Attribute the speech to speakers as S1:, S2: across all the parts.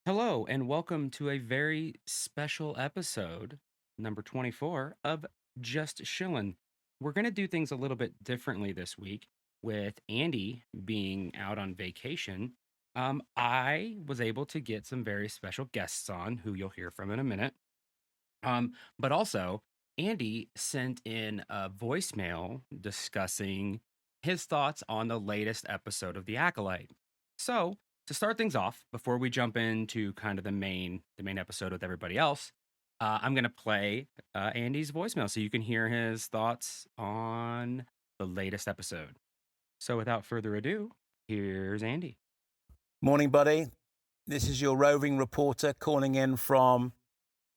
S1: Hello, and welcome to a very special episode, number 24 of Just Shillin'. We're going to do things a little bit differently this week with Andy being out on vacation. I was able to get some very special guests on who you'll hear from in a minute. But also, Andy sent in a voicemail discussing his thoughts on the latest episode of The Acolyte. So, to start things off, before we jump into kind of the main episode with everybody else, I'm gonna play Andy's voicemail so you can hear his thoughts on the latest episode. So, without further ado, here's Andy.
S2: Morning, buddy. This is your roving reporter calling in from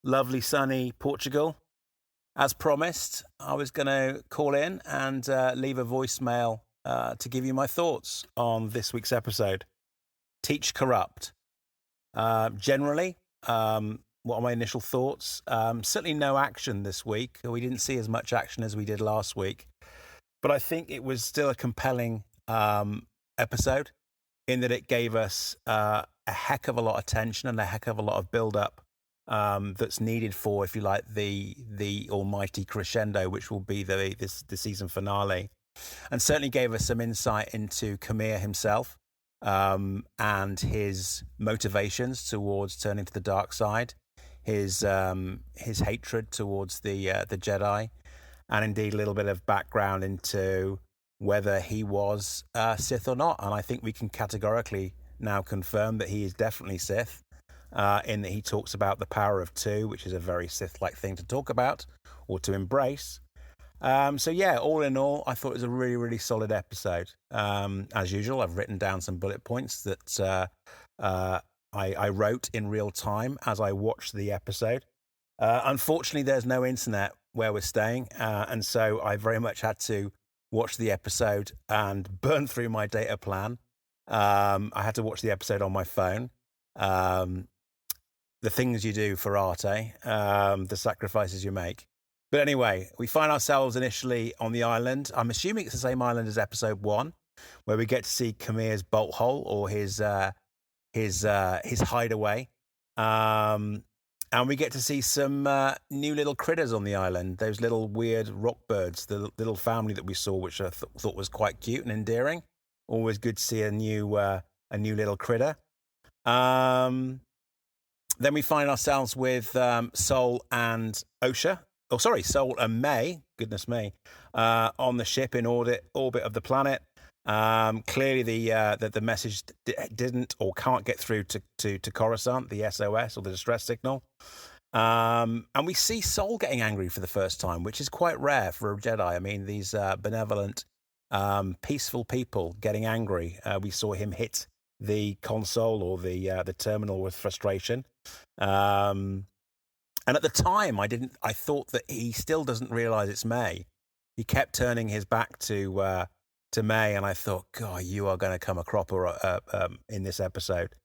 S2: lovely sunny Portugal. As promised, I was going to call in and leave a voicemail to give you my thoughts on this week's episode. Teach Corrupt. Generally, what are my initial thoughts? Certainly no action this week. We didn't see as much action as we did last week. But I think it was still a compelling episode in that it gave us a heck of a lot of tension and a heck of a lot of build-up that's needed for, if you like, the almighty crescendo, which will be the season finale, and certainly gave us some insight into Khmer himself and his motivations towards turning to the dark side, his hatred towards the Jedi, and indeed a little bit of background into whether he was Sith or not. And I think we can categorically now confirm that he is definitely Sith, in that he talks about the power of two, which is a very Sith-like thing to talk about or to embrace. So yeah, all in all, I thought it was a really, really solid episode. As usual, I've written down some bullet points that I wrote in real time as I watched the episode. Unfortunately, there's no internet where we're staying, and so I very much had to watch the episode and burn through my data plan. I had to watch the episode on my phone. The things you do for art, the sacrifices you make. But anyway, we find ourselves initially on the island. I'm assuming it's the same island as episode 1, where we get to see Khmer's bolt hole or his hideaway. And we get to see some new little critters on the island. Those little weird rock birds, the little family that we saw, which I thought was quite cute and endearing. Always good to see a new little critter. Then we find ourselves with Sol and Osha. Oh, sorry, Sol and May. Goodness me, on the ship in orbit of the planet. Clearly, the message didn't or can't get through to Coruscant, the SOS or the distress signal. And we see Sol getting angry for the first time, which is quite rare for a Jedi. I mean, these benevolent, peaceful people getting angry. We saw him hit the console or the terminal with frustration. And at the time, I thought that he still doesn't realize it's May. He kept turning his back to May, and I thought, God, you are going to come a cropper in this episode.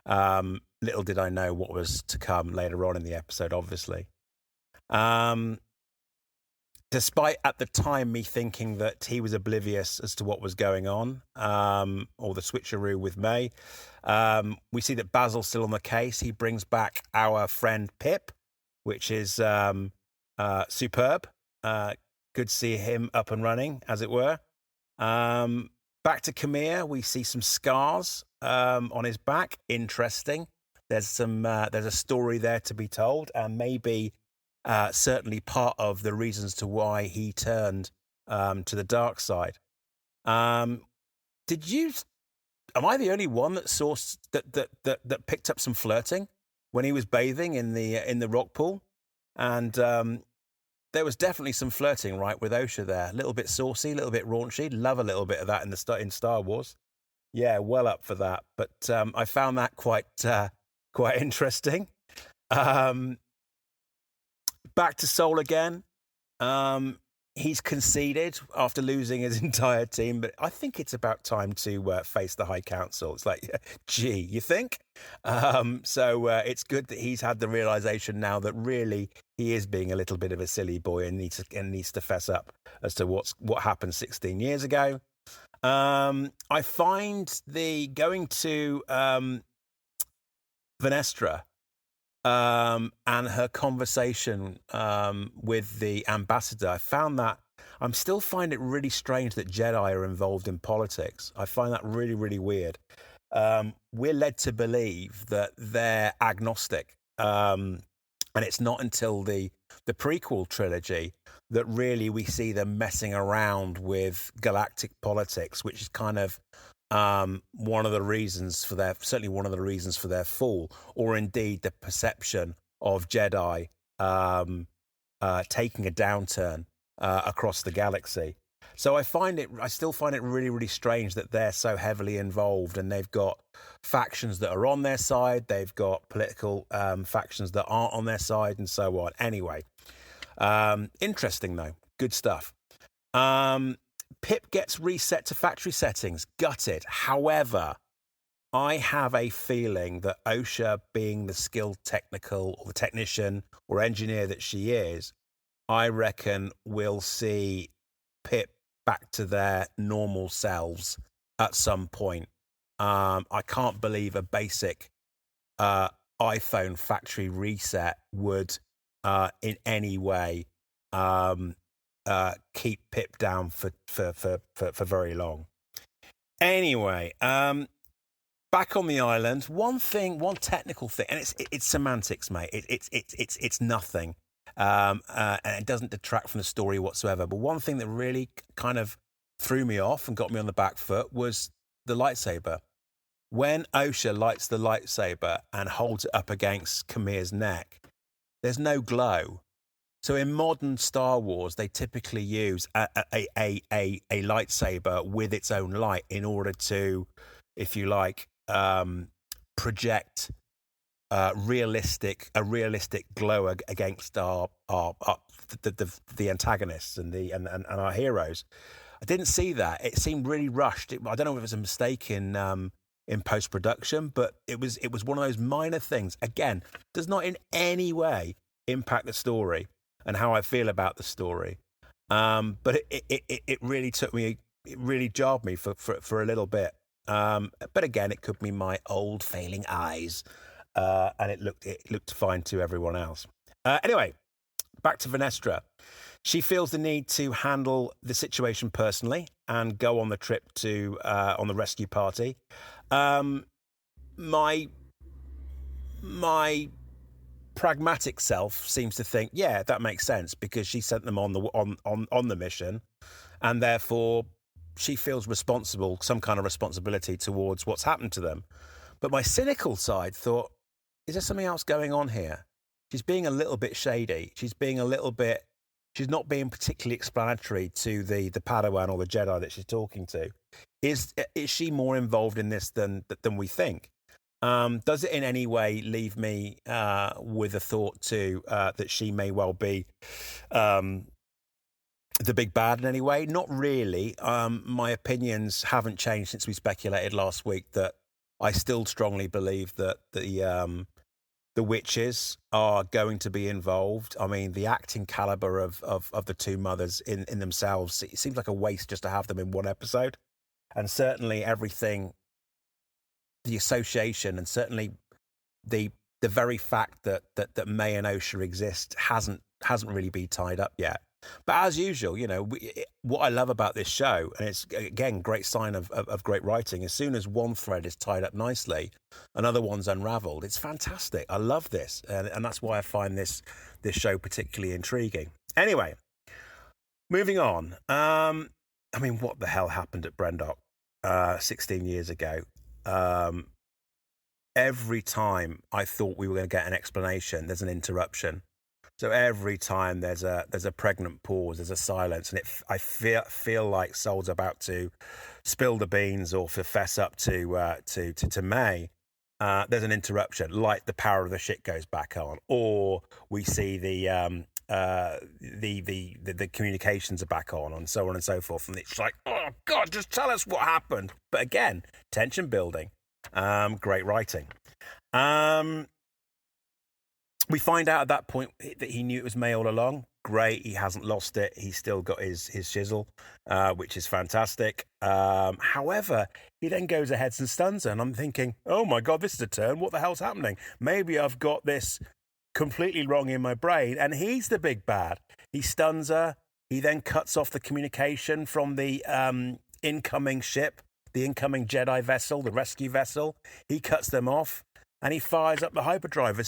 S2: Little did I know what was to come later on in the episode, obviously. Despite at the time me thinking that he was oblivious as to what was going on, or the switcheroo with May, we see that Basil's still on the case. He brings back our friend Pip, which is superb. Good to see him up and running, as it were. Back to Khmer, we see some scars on his back. Interesting. There's a story there to be told, and maybe certainly part of the reasons to why he turned to the dark side. Did you? Am I the only one that saw that picked up some flirting when he was bathing in the rock pool? And there was definitely some flirting, right, with Osha there. A little bit saucy, a little bit raunchy. Love a little bit of that in Star Wars. Yeah, well up for that. But I found that quite interesting. Back to Sol again. He's conceded after losing his entire team, but I think it's about time to face the High Council. It's like, gee, you think? So it's good that he's had the realization now that really he is being a little bit of a silly boy and needs to fess up as to what happened 16 years ago. I find the going to Venestra and her conversation with the ambassador, I found that I'm still finding it really strange that Jedi are involved in politics. I find that really, really weird. We're led to believe that they're agnostic. And it's not until the prequel trilogy that really we see them messing around with galactic politics, which is kind of one of the reasons for certainly one of the reasons for their fall, or indeed the perception of Jedi taking a downturn across the galaxy. So I still find it really, really strange that they're so heavily involved, and they've got factions that are on their side, they've got political factions that aren't on their side, and so on. Anyway, interesting though, good stuff. Pip gets reset to factory settings, gutted. However, I have a feeling that Osha, being the skilled technical or the technician or engineer that she is, I reckon we'll see Pip back to their normal selves at some point. I can't believe a basic iPhone factory reset would in any way keep Pip down for very long. Anyway, back on the island, one technical thing, and it's semantics, mate. It's nothing. And it doesn't detract from the story whatsoever. But one thing that really kind of threw me off and got me on the back foot was the lightsaber. When Osha lights the lightsaber and holds it up against Kamir's neck, there's no glow. So in modern Star Wars, they typically use a lightsaber with its own light in order to, if you like, project a realistic glow against the antagonists and our heroes. I didn't see that. It seemed really rushed. I don't know if it was a mistake in post production, but it was one of those minor things. Again, does not in any way impact the story and how I feel about the story. But it really took me. It really jarred me for a little bit. But again, it could be my old failing eyes. And it looked fine to everyone else. Anyway, back to Venestra. She feels the need to handle the situation personally and go on the trip on the rescue party. My pragmatic self seems to think, yeah, that makes sense because she sent them on the mission, and therefore she feels some kind of responsibility towards what's happened to them. But my cynical side thought, is there something else going on here? She's being a little bit shady. She's not being particularly explanatory to the Padawan or the Jedi that she's talking to. Is she more involved in this than we think? Does it in any way leave me with a thought too that she may well be the big bad in any way? Not really. My opinions haven't changed since we speculated last week that I still strongly believe that the witches are going to be involved. I mean, the acting caliber of the two mothers in themselves, it seems like a waste just to have them in one episode. And certainly everything, the association, and certainly the very fact that May and Osha exist hasn't really been tied up yet. But as usual, what I love about this show, and it's again great sign of great writing, as soon as one thread is tied up nicely, another one's unraveled. It's fantastic. I love this, and that's why I find this show particularly intriguing. Anyway, moving on. I mean, what the hell happened at Brendok 16 years ago? Every time I thought we were going to get an explanation, there's an interruption. So every time there's a pregnant pause, there's a silence, and I feel like Sol's about to spill the beans or fess up to May. There's an interruption, like the power of the shit goes back on, or we see the communications are back on, and so on and so forth. And it's like, oh God, just tell us what happened. But again, tension building, great writing. We find out at that point that he knew it was May all along. Great, he hasn't lost it. He's still got his chisel, which is fantastic. However, he then goes ahead and stuns her, and I'm thinking, oh my God, this is a turn. What the hell's happening? Maybe I've got this completely wrong in my brain, and he's the big bad. He stuns her. He then cuts off the communication from the incoming ship, the incoming Jedi vessel, the rescue vessel. He cuts them off. And he fires up the hyperdrive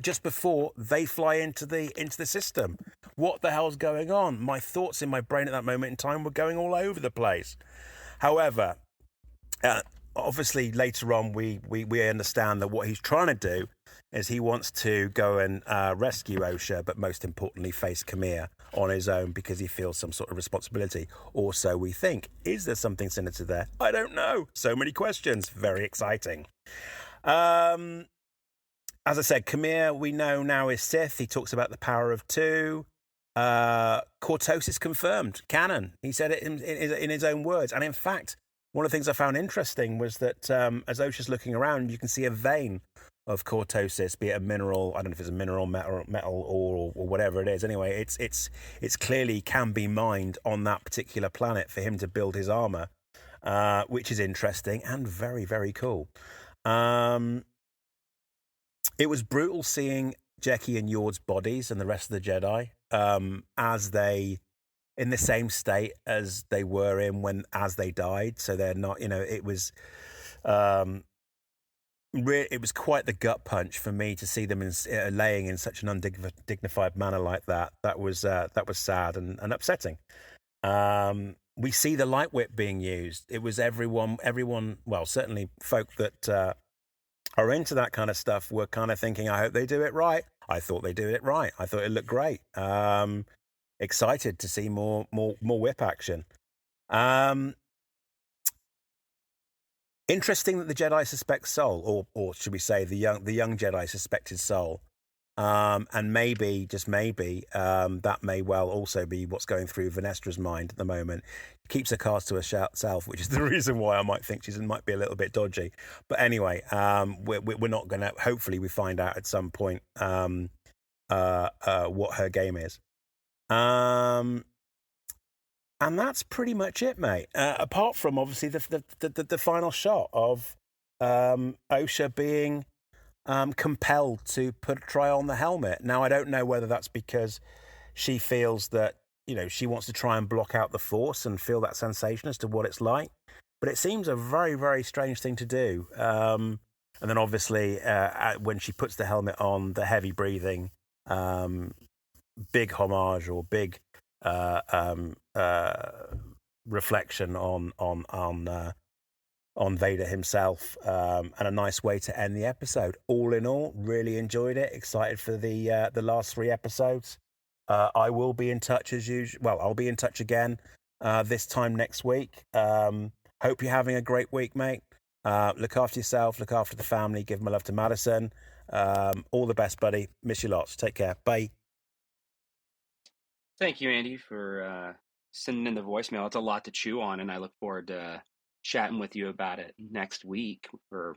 S2: just before they fly into the system. What the hell's going on? My thoughts in my brain at that moment in time were going all over the place. However, obviously later on we understand that what he's trying to do is he wants to go and rescue Osha, but most importantly face Khmer on his own because he feels some sort of responsibility. Or so we think. Is there something sinister there? I don't know. So many questions. Very exciting. As I said, Khmer, we know now is Sith. He talks about the power of two. Cortosis confirmed, canon. He said it in his own words. And in fact, one of the things I found interesting was that as Osha's looking around, you can see a vein of cortosis, be it a mineral. I don't know if it's a mineral, metal, or whatever it is. Anyway, it's clearly can be mined on that particular planet for him to build his armor, which is interesting and very, very cool. It was brutal seeing Jecki and Yord's bodies and the rest of the Jedi as they in the same state as they were in as they died. So they're not, it was it was quite the gut punch for me to see them laying in such an undignified manner like that. That was sad and upsetting. We see the light whip being used. It was everyone, well, certainly folk that are into that kind of stuff were kind of thinking, I hope they do it right. I thought they did it right. I thought it looked great. Excited to see more whip action. Interesting that the Jedi suspect Soul, or should we say the young Jedi suspected Soul. And maybe, just maybe, that may well also be what's going through Vanestra's mind at the moment. She keeps her cards to herself, which is the reason why I might think she might be a little bit dodgy. But anyway, we're not going to. Hopefully, we find out at some point what her game is. And that's pretty much it, mate. Apart from obviously the final shot of Osha being compelled to try on the helmet. Now, I don't know whether that's because she feels that, she wants to try and block out the Force and feel that sensation as to what it's like. But it seems a very, very strange thing to do. And then obviously when she puts the helmet on, the heavy breathing, big homage or big reflection on Vader himself, and a nice way to end the episode. All in all, really enjoyed it. Excited for the last 3 episodes. I will be in touch as usual. Well, I'll be in touch again this time next week. Hope you're having a great week, mate. Look after yourself. Look after the family. Give my love to Madison. All the best, buddy. Miss you lots. Take care. Bye.
S1: Thank you, Andy, for sending in the voicemail. It's a lot to chew on, and I look forward to chatting with you about it next week, or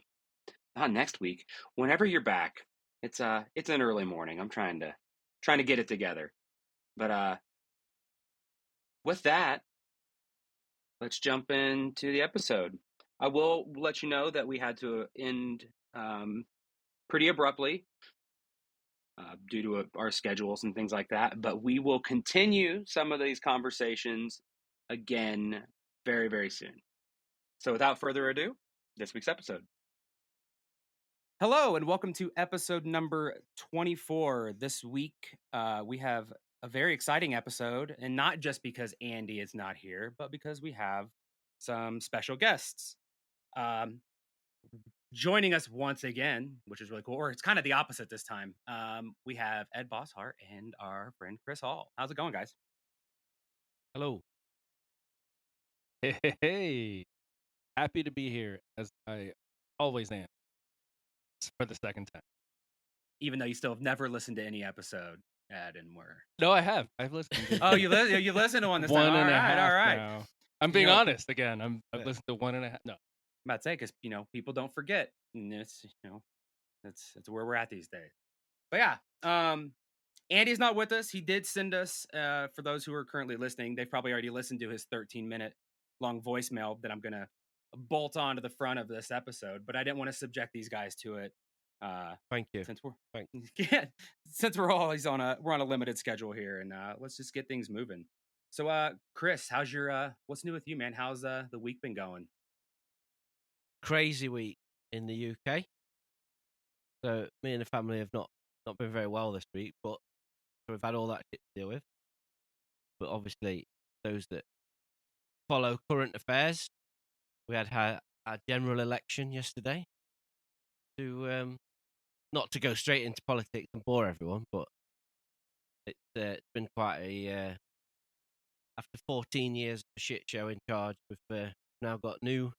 S1: not next week, whenever you're back. It's an early morning. I'm trying to get it together. But with that, let's jump into the episode. I will let you know that we had to end pretty abruptly due to our schedules and things like that. But we will continue some of these conversations again very, very soon. So without further ado, this week's episode. Hello, and welcome to episode number 24. This week, we have a very exciting episode, and not just because Andy is not here, but because we have some special guests. Joining us once again, which is really cool, or it's kind of the opposite this time. We have Ed Bosshart and our friend Chris Hall. How's it going, guys?
S3: Hello. Hey. Happy to be here, as I always am, for the second time.
S1: Even though you still have never listened to any episode, Ed, and we're...
S3: No, I have. I've listened to
S1: Oh, you listened to one this time.
S3: One and a half
S1: all right.
S3: now. I'm being honest again. I've listened to 1.5. No.
S1: I'm about to say, because people don't forget, and it's it's where we're at these days. But yeah, Andy's not with us. He did send us, for those who are currently listening, they've probably already listened to his 13-minute long voicemail that I'm going to bolt on to the front of this episode. But I didn't want to subject these guys to it.
S2: Thank you.
S1: Since we're
S2: Thank
S1: since we're always on a limited schedule here, and let's just get things moving. So, Chris, how's your what's new with you, man? How's the week been going?
S4: Crazy week in the UK. So me and the family have not been very well this week, but we've had all that shit to deal with. But obviously, those that follow current affairs, we had our general election yesterday. To not to go straight into politics and bore everyone, but it's been quite a after 14 years of a shit show in charge, we've now got new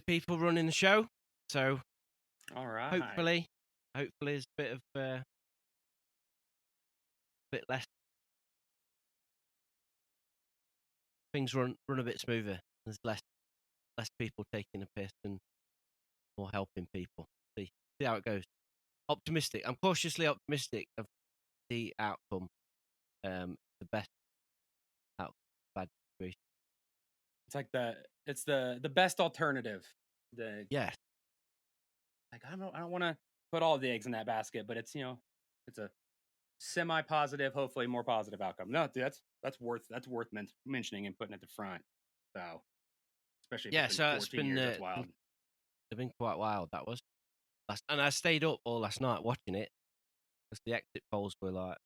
S4: people running the show. So
S1: All right.
S4: hopefully there's a bit of bit less things run a bit smoother. There's less people taking a piss and more helping people. See how it goes. Optimistic. I'm cautiously optimistic of the outcome. The best outcome of bad situation.
S1: It's like the best alternative.
S4: Yes.
S1: Like I don't want to put all the eggs in that basket, but it's it's a semi-positive, hopefully more positive outcome. No, dude, that's worth mentioning and putting at the front. So especially if it's been 14 years, that's wild.
S4: It's been quite wild. That was and I stayed up all last night watching it because the exit polls were like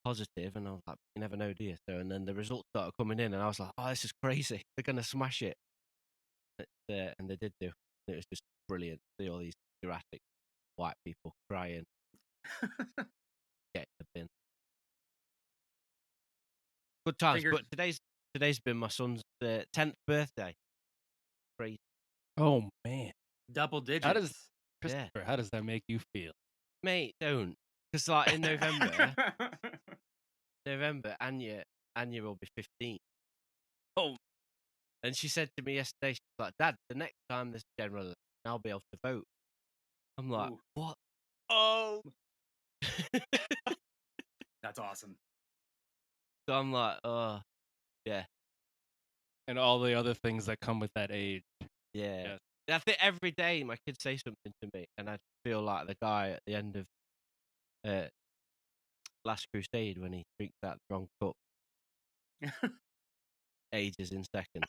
S4: positive, and I was like, you never know, do you? So, and then the results started coming in, and I was like, oh, this is crazy. They're gonna smash it. And they did do. It was just brilliant. See all these erratic white people crying, getting the bin. Good times. But today's been my son's 10th birthday. Crazy.
S3: Oh man,
S1: Double digits.
S3: How does that make you feel?
S4: Mate, don't. Because like in November, Anya will be 15.
S3: Oh.
S4: And she said to me yesterday, she's like, Dad, the next time there's a general election, I'll be able to vote. I'm like,
S1: Ooh.
S4: what?
S3: Oh.
S1: That's awesome.
S4: So I'm like, oh, yeah.
S3: And all the other things that come with that age.
S4: Yeah.
S3: Yes.
S4: I think every day my kids say something to me, and I feel like the guy at the end of Last Crusade when he drinks that wrong cup. Ages in seconds.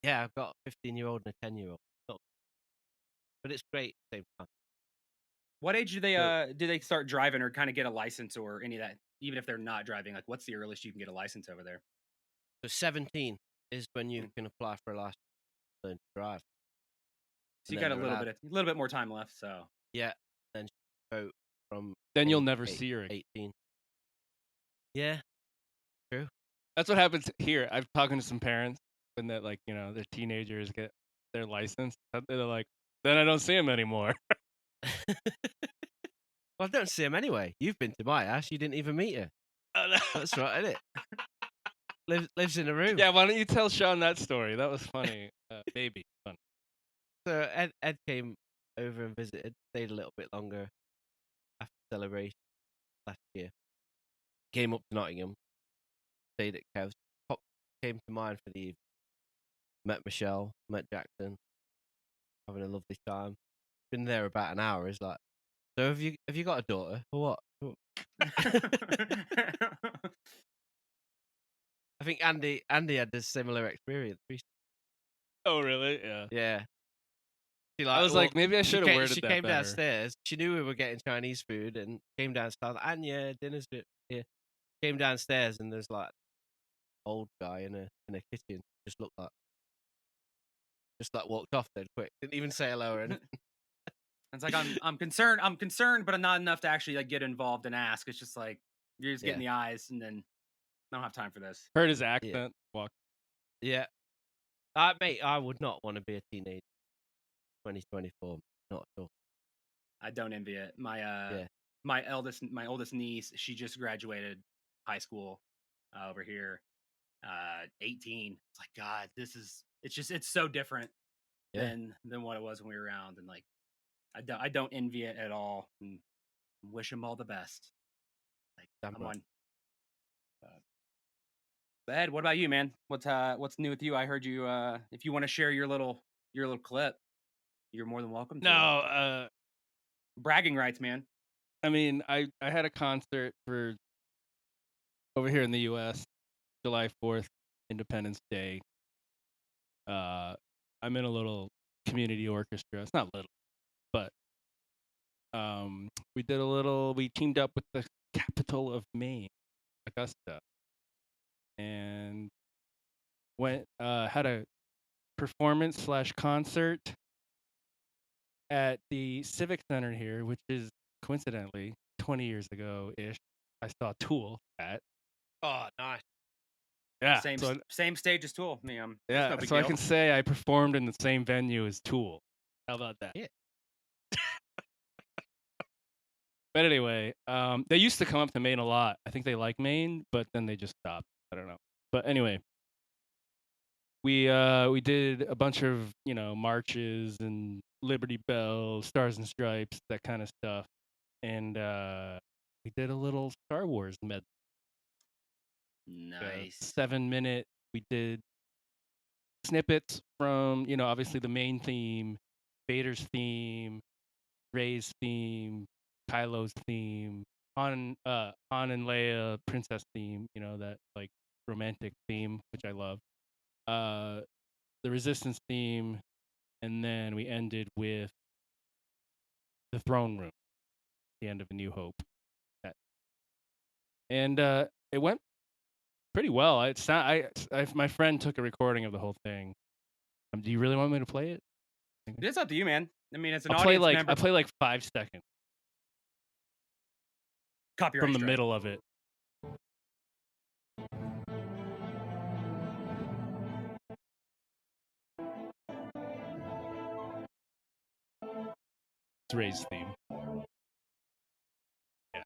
S4: Yeah, I've got a 15-year-old and a 10-year-old. But it's great at the same time.
S1: What age do they start driving or kind of get a license or any of that? Even if they're not driving, like what's the earliest you can get a license over there?
S4: So 17 is when you can apply for a license to learn to drive.
S1: So you got a little bit more time left. So
S4: yeah, then vote from.
S3: Then you'll never see her.
S4: 18. Yeah, true.
S3: That's what happens here. I've talking to some parents when that their teenagers get their license. They're like, then I don't see them anymore.
S4: Well, I don't see him anyway. You've been to my house. You didn't even meet her.
S3: Oh, no.
S4: That's right, isn't it? Lives in a room.
S3: Yeah, why don't you tell Sean that story? That was funny. Baby, fun.
S4: So Ed came over and visited. Stayed a little bit longer after celebration last year. Came up to Nottingham. Stayed at Kev's. Came to mine for the evening. Met Michelle. Met Jackson. Having a lovely time. Been there about an hour. It's like, so have you got a daughter or what? I think Andy had a similar experience recently.
S3: Oh really? Yeah.
S4: Yeah.
S3: I was like, maybe I should have worded that better.
S4: She came downstairs. She knew we were getting Chinese food and came downstairs. Anya, dinner's here. Came downstairs and there's like old guy in a kitchen. Just walked off then quick. Didn't even say hello or anything.
S1: It's like I'm concerned, but not enough to actually like get involved and ask. It's just like you're just getting the eyes, and then I don't have time for this.
S3: Heard his accent. Walk.
S4: Yeah, mate, I would not want to be a teenager. 2024, not at all.
S1: I don't envy it. My oldest niece, she just graduated high school over here. 18. It's like God, it's so different than what it was when we were around, and like I don't envy it at all. And wish him all the best. Like,
S4: Damn
S1: come
S4: right.
S1: on. Ed, what about you, man? What's new with you? I heard you. If you want to share your little clip, you're more than welcome to.
S3: No,
S1: Bragging rights, man.
S3: I mean, I had a concert for over here in the U.S. July 4th, Independence Day. I'm in a little community orchestra. It's not little, but we teamed up with the capital of Maine, Augusta, and had a performance / concert at the Civic Center here, which is coincidentally 20 years ago ish. I saw Tool at.
S4: Oh, nice.
S3: Yeah,
S1: Same stage as Tool. No
S3: yeah,
S1: big
S3: so I
S1: deal.
S3: can say I performed in the same venue as Tool. How about that?
S4: Yeah.
S3: But anyway, they used to come up to Maine a lot. I think they like Maine, but then they just stopped. I don't know. But anyway, we did a bunch of marches and Liberty Bell, Stars and Stripes, that kind of stuff, and we did a little Star Wars medley.
S1: Nice.
S3: 7-minute. We did snippets from obviously the main theme, Vader's theme, Rey's theme, Kylo's theme, Han and Leia princess theme, that like romantic theme, which I love. The Resistance theme, and then we ended with the Throne Room, the end of A New Hope. And it went pretty well. My friend took a recording of the whole thing. Do you really want me to play it?
S1: It's up to you, man. I mean, it's an
S3: I'll play
S1: audience member.
S3: I play like 5 seconds
S1: Copyright
S3: from the
S1: strike.
S3: middle of it. It's Rey's theme. Yeah.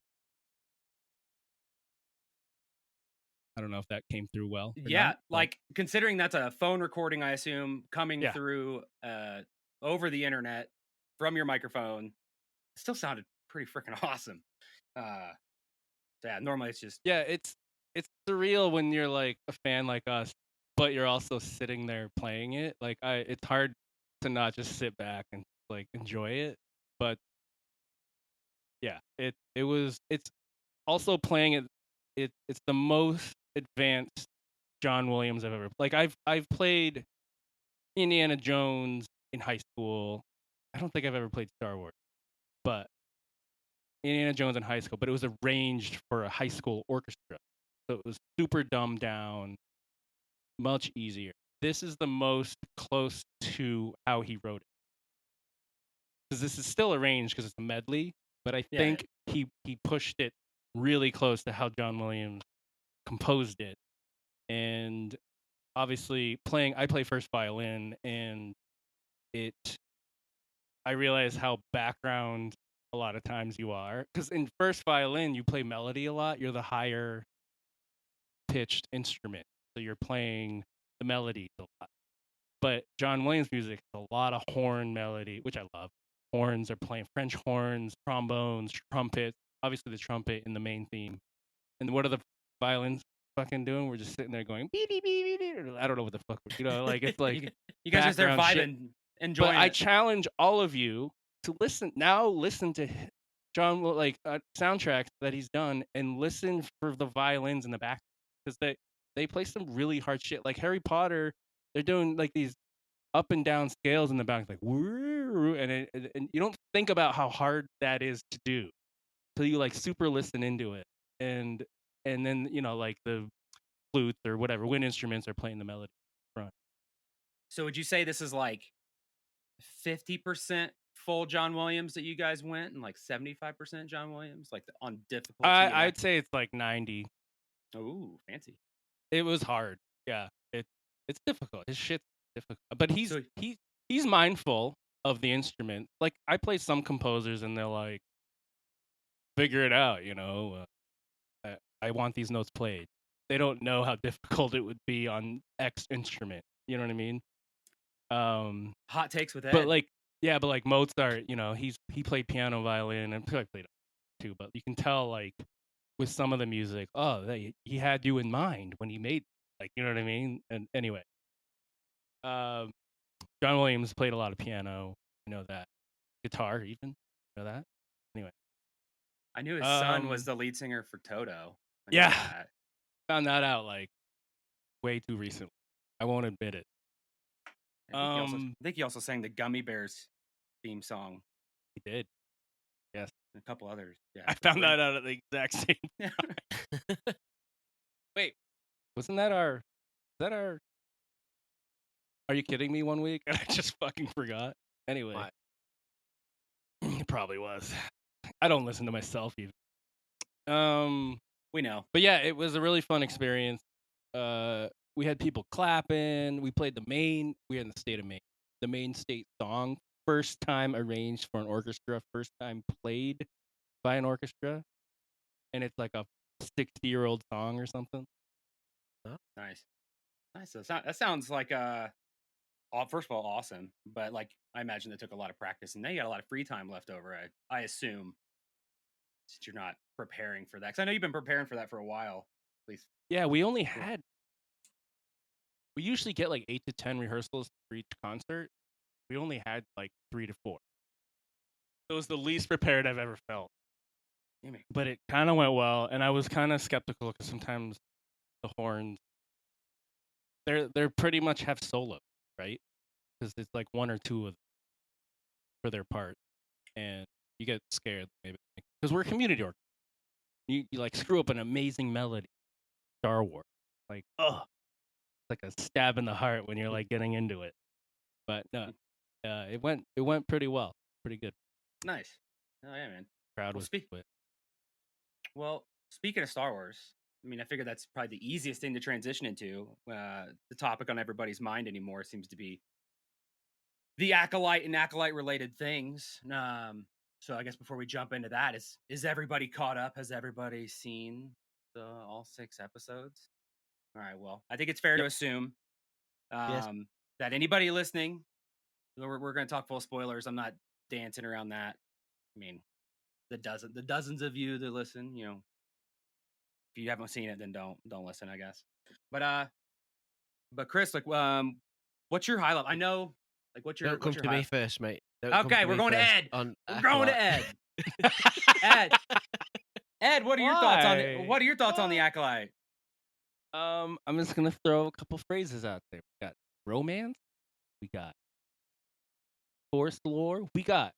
S3: I don't know if that came through well.
S1: Yeah,
S3: not,
S1: like considering that's a phone recording, I assume coming
S3: Yeah.
S1: through over the internet from your microphone, it still sounded pretty freaking awesome. Yeah, normally it's just
S3: it's surreal when you're like a fan like us, but you're also sitting there playing it. Like it's hard to not just sit back and like enjoy it. But yeah, it's also playing it. It's the most advanced John Williams I've ever like. I've played Indiana Jones in high school. I don't think I've ever played Star Wars, but Indiana Jones in high school. But it was arranged for a high school orchestra, so it was super dumbed down, much easier. This is the most close to how he wrote it, because this is still arranged because it's a medley. But I think he pushed it really close to how John Williams composed it. And obviously I play first violin, and I realize how background a lot of times you are, because in first violin you play melody a lot. You're the higher pitched instrument, so you're playing the melodies a lot. But John Williams music is a lot of horn melody, which I love. Horns are playing French horns, trombones, trumpets, obviously the trumpet in the main theme. And what are the violins fucking doing? We're just sitting there going beep beep beep beep. I don't know what the fuck, like it's like
S1: you guys are there
S3: background shit.
S1: vibing, enjoying
S3: But
S1: it.
S3: I challenge all of you to listen to John soundtracks that he's done, and listen for the violins in the back, because they play some really hard shit. Like Harry Potter, they're doing like these up and down scales in the back, like and you don't think about how hard that is to do till you like super listen into it, and then like the flutes or whatever wind instruments are playing the melody front.
S1: So would you say this is like 50% full John Williams that you guys went, and like 75% John Williams, like on difficulty?
S3: I'd say it's like 90.
S1: Oh, fancy.
S3: It was hard. Yeah, it's difficult. His shit's difficult, but he's mindful of the instrument. Like I play some composers, and they're like, figure it out. I want these notes played. They don't know how difficult it would be on X instrument. You know what I mean?
S1: Hot takes with Ed.
S3: But like Yeah, but like Mozart, he played piano, violin, and I played too. But you can tell, like, with some of the music, he had you in mind when he made, like, you know what I mean. And anyway, um, John Williams played a lot of piano. You know that, guitar even. You know that. Anyway,
S1: I knew his son was the lead singer for Toto. I knew
S3: yeah,
S1: that.
S3: found that out like way too recently. I won't admit it.
S1: I think he also sang the Gummy Bears theme song.
S3: He did. Yes,
S1: And a couple others. Yeah,
S3: I found that out at the exact same time. Wait, wasn't that our? Is that our? Are you kidding me? 1 week, and I just fucking forgot. Anyway,
S4: Right.
S3: it probably was. I don't listen to myself even.
S1: We know.
S3: But yeah, it was a really fun experience. We had people clapping. We played we had in the state of Maine, the Maine state song, first time arranged for an orchestra, first time played by an orchestra, and it's like a 60-year-old song or something.
S1: Nice. That sounds like first of all, awesome. But like, I imagine that took a lot of practice, and now you got a lot of free time left over. I assume, since you're not preparing for that, because I know you've been preparing for that for a while, at least.
S3: Yeah, we usually get like 8 to 10 rehearsals for each concert. We only had like 3 to 4. It was the least prepared I've ever felt. But it kind of went well, and I was kind of skeptical because sometimes the horns, they're pretty much have solo, right? Because it's like 1 or 2 of them for their part, and you get scared maybe because we're a community orchestra. You like screw up an amazing melody, Star Wars, like it's like a stab in the heart when you're like getting into it. But no, it went pretty well, pretty good.
S1: Nice. Oh yeah, man.
S3: Crowd was with.
S1: Well, speaking of Star Wars, I mean, I figure that's probably the easiest thing to transition into. The topic on everybody's mind anymore seems to be the acolyte and acolyte related things. So I guess before we jump into that, is everybody caught up? Has everybody seen all 6 episodes? All right. Well, I think it's fair to assume
S4: Yes.
S1: that anybody listening, we're going to talk full spoilers. I'm not dancing around that. I mean, the dozens of you that listen, if you haven't seen it, then don't listen, I guess. But Chris, like, what's your highlight? I know, like, what's your
S4: Don't come to me first, mate.
S1: Okay, we're going to Ed. We're going to Ed. Ed, what are your thoughts on the acolyte?
S3: I'm just gonna throw a couple phrases out there. We got romance, we got Force lore, we got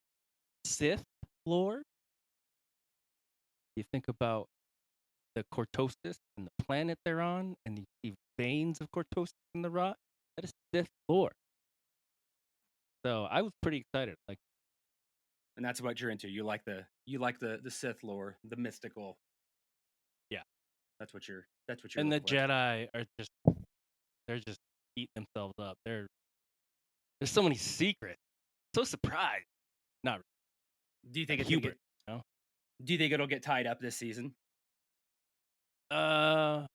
S3: Sith lore. You think about the Cortosis and the planet they're on, and you see veins of Cortosis in the rock. That is Sith lore. So I was pretty excited. Like,
S1: and that's what you're into. You like the Sith lore, the mystical.
S3: Yeah,
S1: that's what you're.
S3: And the Jedi are they're just eating themselves up. There's so many secrets. So surprised. Not really.
S1: Do you think it's hubris? No. Do you think it'll get tied up this season? With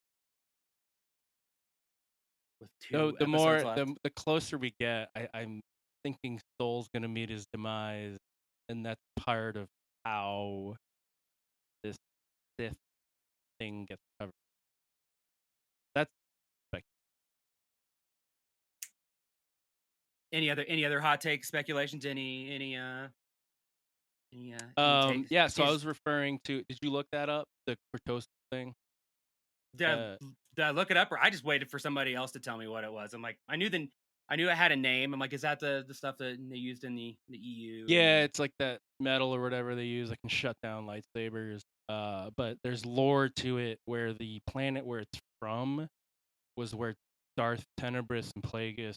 S1: 2
S3: the closer we get, I'm thinking Soul's gonna meet his demise, and that's part of how this Sith thing gets covered. That's like
S1: any other hot take speculations? Any takes?
S3: Yeah. So I was referring to. Did you look that up? The Cortosis thing.
S1: Did I look it up, or I just waited for somebody else to tell me what it was? I'm like, I knew it had a name. I'm like, is that the stuff that they used in the EU?
S3: Yeah, it's like that metal or whatever they use that can shut down lightsabers. But there's lore to it where the planet where it's from was where Darth Tenebris and Plagueis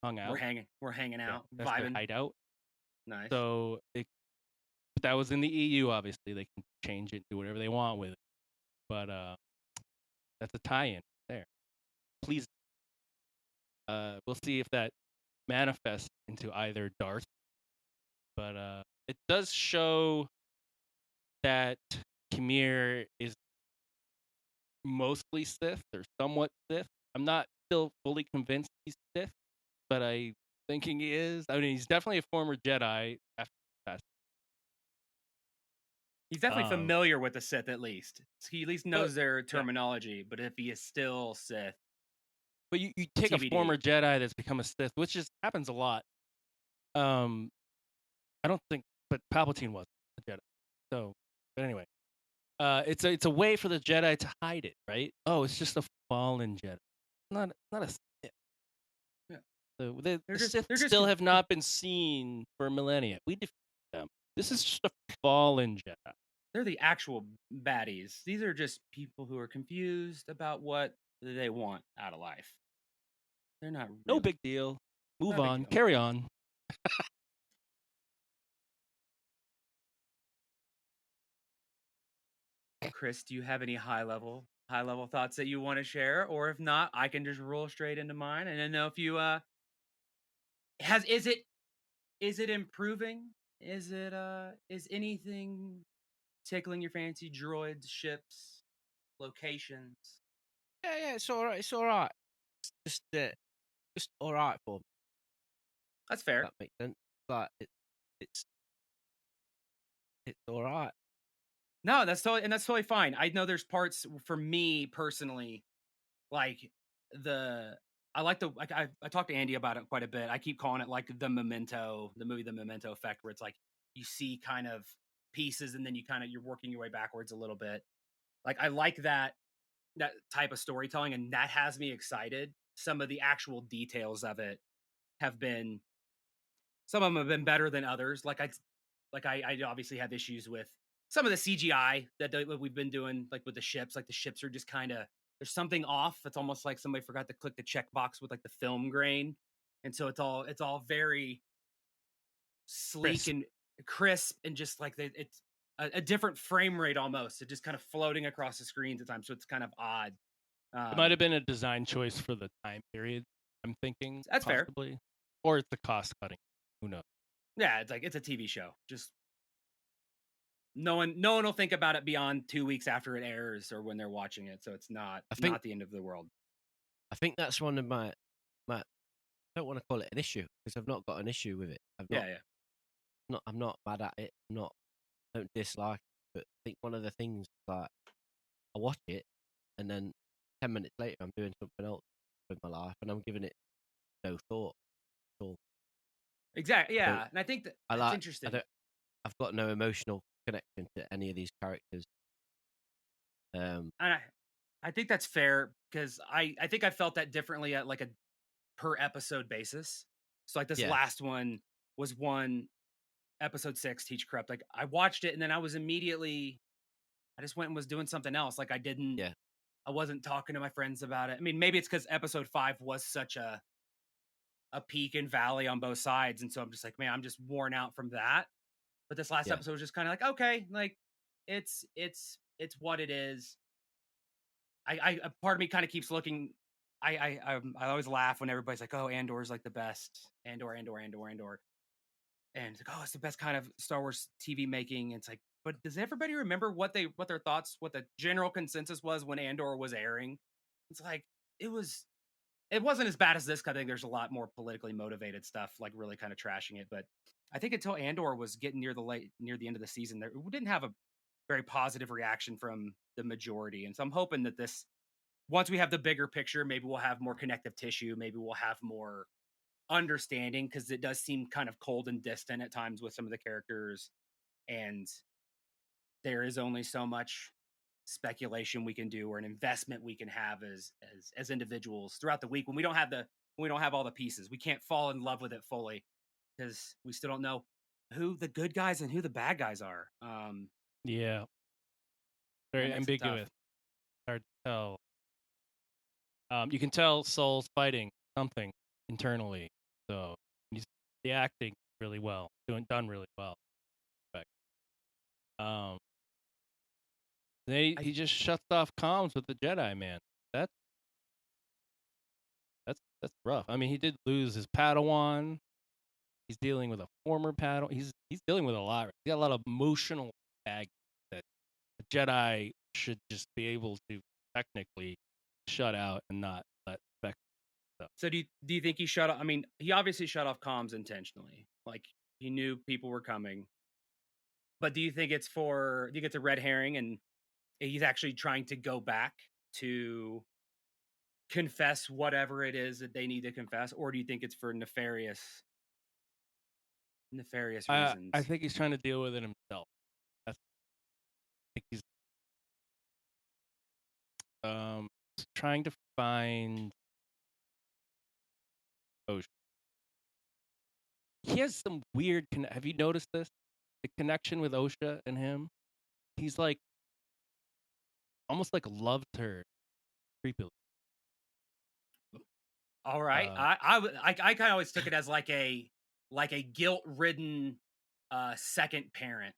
S3: hung out.
S1: We're hanging out,
S3: that's
S1: vibing,
S3: their hideout.
S1: Nice.
S3: So that was in the EU. Obviously, they can change it, do whatever they want with it. But that's a tie-in there. Please, we'll see if that manifests into either Darth. But it does show that Khmer is mostly Sith or somewhat Sith. I'm not still fully convinced he's Sith, but I thinking he is. I mean, he's definitely a former Jedi. After that.
S1: He's definitely familiar with the Sith, at least. He at least knows their
S3: yeah.
S1: terminology. But if he is still Sith,
S3: But you take a
S1: TBD.
S3: former Jedi that's become a Sith, which happens a lot. I don't think, but Palpatine was a Jedi. So, but anyway, it's a way for the Jedi to hide it, right? Oh, it's just a fallen Jedi, not a Sith.
S1: Yeah.
S3: So the
S1: just
S3: Sith still have not been seen for millennia. We defeated them. This is just a fallen Jedi.
S1: They're the actual baddies. These are just people who are confused about what they want out of life. They're not
S3: No
S1: really,
S3: big deal. Move
S1: not a big
S3: on.
S1: deal.
S3: Carry on.
S1: Chris, do you have any high level thoughts that you want to share? Or if not, I can just roll straight into mine. And then know if you is it improving? Is anything tickling your fancy? Droids, ships, locations?
S4: Yeah, it's all right. It's all right. It's just all right for me.
S1: That's fair.
S4: That makes sense. Like it's all right.
S1: No, that's totally fine. I know there's parts for me personally, like I talked to Andy about it quite a bit. I keep calling it like the movie The Memento effect, where it's like you see kind of pieces and then you're working your way backwards a little bit. Like I like that type of storytelling, and that has me excited. Some of the actual details of it some of them have been better than others. I obviously have issues with some of the CGI that we've been doing, like with the ships. Like the ships are just kind of, there's something off. It's almost like somebody forgot to click the checkbox with like the film grain, and so it's all very sleek and crisp, and just like it's a different frame rate almost. It's just kind of floating across the screens at times, so it's kind of odd.
S3: It might have been a design choice for the time period. I'm thinking
S1: That's
S3: possibly,
S1: fair.
S3: Or it's the cost cutting. Who knows?
S1: Yeah, it's a TV show. Just no one will think about it beyond 2 weeks after it airs or when they're watching it. So it's not the end of the world.
S4: I think that's one of my I don't want to call it an issue because I've not got an issue with it. I'm not mad at it. I don't dislike it. But I think one of the things, like, I watch it and then 10 minutes later I'm doing something else with my life and I'm giving it no thought at all.
S1: Exactly. Yeah. And I think that's interesting.
S4: I've got no emotional connection to any of these characters.
S1: And I think that's fair, because I think I felt that differently at like a per episode basis. So like this last one was episode 6, Teach Corrupt. Like I watched it and then I just went and was doing something else. Like I wasn't talking to my friends about it. I mean, maybe it's because episode 5 was such a peak and valley on both sides. And so I'm just like, man, I'm just worn out from that. But this last episode was just kind of like, okay, like it's what it is. I part of me kind of keeps looking. I always laugh when everybody's like, oh, Andor's like the best. Andor. And it's like, oh, it's the best kind of Star Wars TV making. And it's like, but does everybody remember what the general consensus was when Andor was airing? It's like, it wasn't as bad as this. I think there's a lot more politically motivated stuff, like really kind of trashing it. But I think until Andor was getting near the end of the season, we didn't have a very positive reaction from the majority. And so I'm hoping that once we have the bigger picture, maybe we'll have more connective tissue. Maybe we'll have more understanding, because it does seem kind of cold and distant at times with some of the characters. And there is only so much speculation we can do, or an investment we can have as individuals throughout the week when we don't have all the pieces. We can't fall in love with it fully because we still don't know who the good guys and who the bad guys are.
S3: Yeah, very ambiguous. Hard to tell. You can tell Soul's fighting something internally, so he's the acting really well, done really well. He just shuts off comms with the Jedi, man. That's rough. I mean, he did lose his Padawan. He's dealing with a former Padawan. He's dealing with a lot. He's got a lot of emotional baggage that a Jedi should just be able to technically shut out and not let affect
S1: So do you think he shut off? I mean, he obviously shut off comms intentionally. Like he knew people were coming. But do you think it's a red herring and he's actually trying to go back to confess whatever it is that they need to confess, or do you think it's for nefarious reasons?
S3: I think he's trying to deal with it himself. I think he's trying to find. Oh, he has some weird. Have you noticed this? The connection with OSHA and him. He's like almost like loves her creepily.
S1: All right. I kind of always took it as like a guilt-ridden second parent.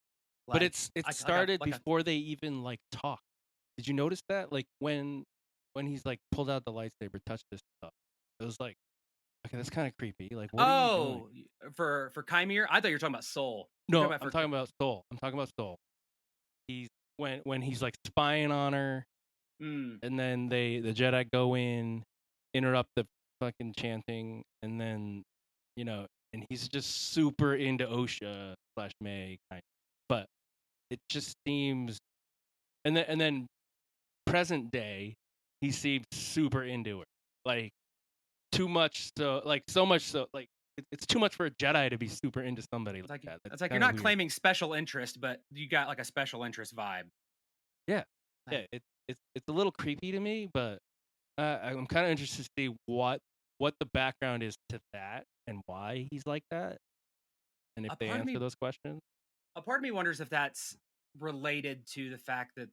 S3: But it started before they even like talked. Did you notice that? Like when he's like pulled out the lightsaber, touched this stuff. It was like, okay, that's kind of creepy. Like, what are you doing?
S1: For Chimere? I thought you were talking about Soul.
S3: No, I'm talking about Soul. I'm talking about Soul. He's when he's like spying on her, and then the Jedi go in, interrupt the fucking chanting, and then and he's just super into OSHA / May kind of. But it just seems, and then present day, he seems super into her, like too much, so much so, like it's too much for a Jedi to be super into somebody like that.
S1: It's like you're not claiming special interest, but you got like a special interest vibe.
S3: Yeah, yeah, it's a little creepy to me, but I'm kind of interested to see what the background is to that and why he's like that, and if they answer those questions.
S1: A part of me wonders if that's related to the fact that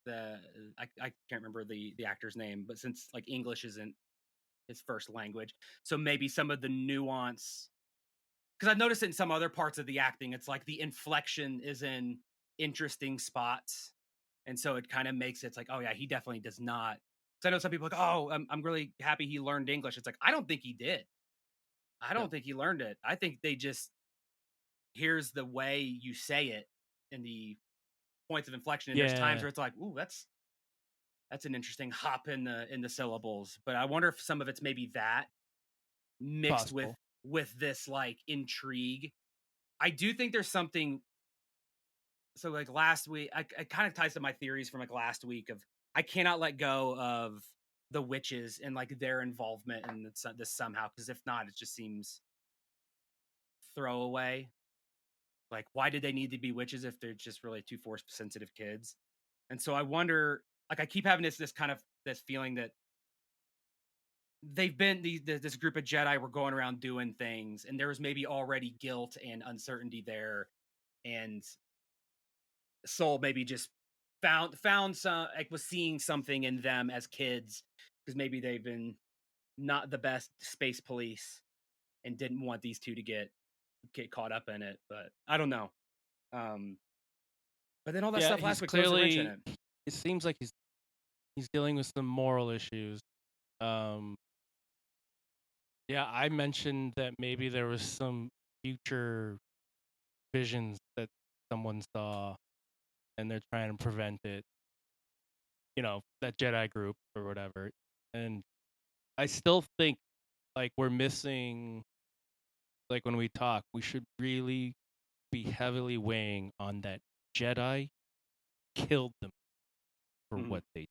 S1: I can't remember the actor's name, but since like English isn't his first language, so maybe some of the nuance, because I've noticed it in some other parts of the acting, it's like the inflection is in interesting spots, and so it kind of makes it's like, oh yeah, he definitely does not. So I know some people are like, oh, I'm really happy he learned English. It's like, I don't think he did. I don't think he learned it. I think they just, here's the way you say it in the points of inflection. And there's times where it's like, ooh, that's an interesting hop in the syllables. But I wonder if some of it's maybe that mixed with this like intrigue. I do think there's something. So like last week, I kind of ties to my theories from like last week of I cannot let go of the witches and like their involvement in this somehow, because if not, it just seems throwaway. Like, why did they need to be witches if they're just really two force sensitive kids? And so I wonder, like, I keep having this kind of this feeling that they've been this group of Jedi were going around doing things, and there was maybe already guilt and uncertainty there, and Soul maybe just found some, like, was seeing something in them as kids, because maybe they've been not the best space police and didn't want these two to get caught up in it. But I don't know. But then all that stuff last week throws a wrench in it.
S3: It seems like he's dealing with some moral issues. Yeah, I mentioned that maybe there was some future visions that someone saw, and they're trying to prevent it. That Jedi group or whatever. And I still think like we're missing, like when we talk, we should really be heavily weighing on that Jedi killed them for what they did.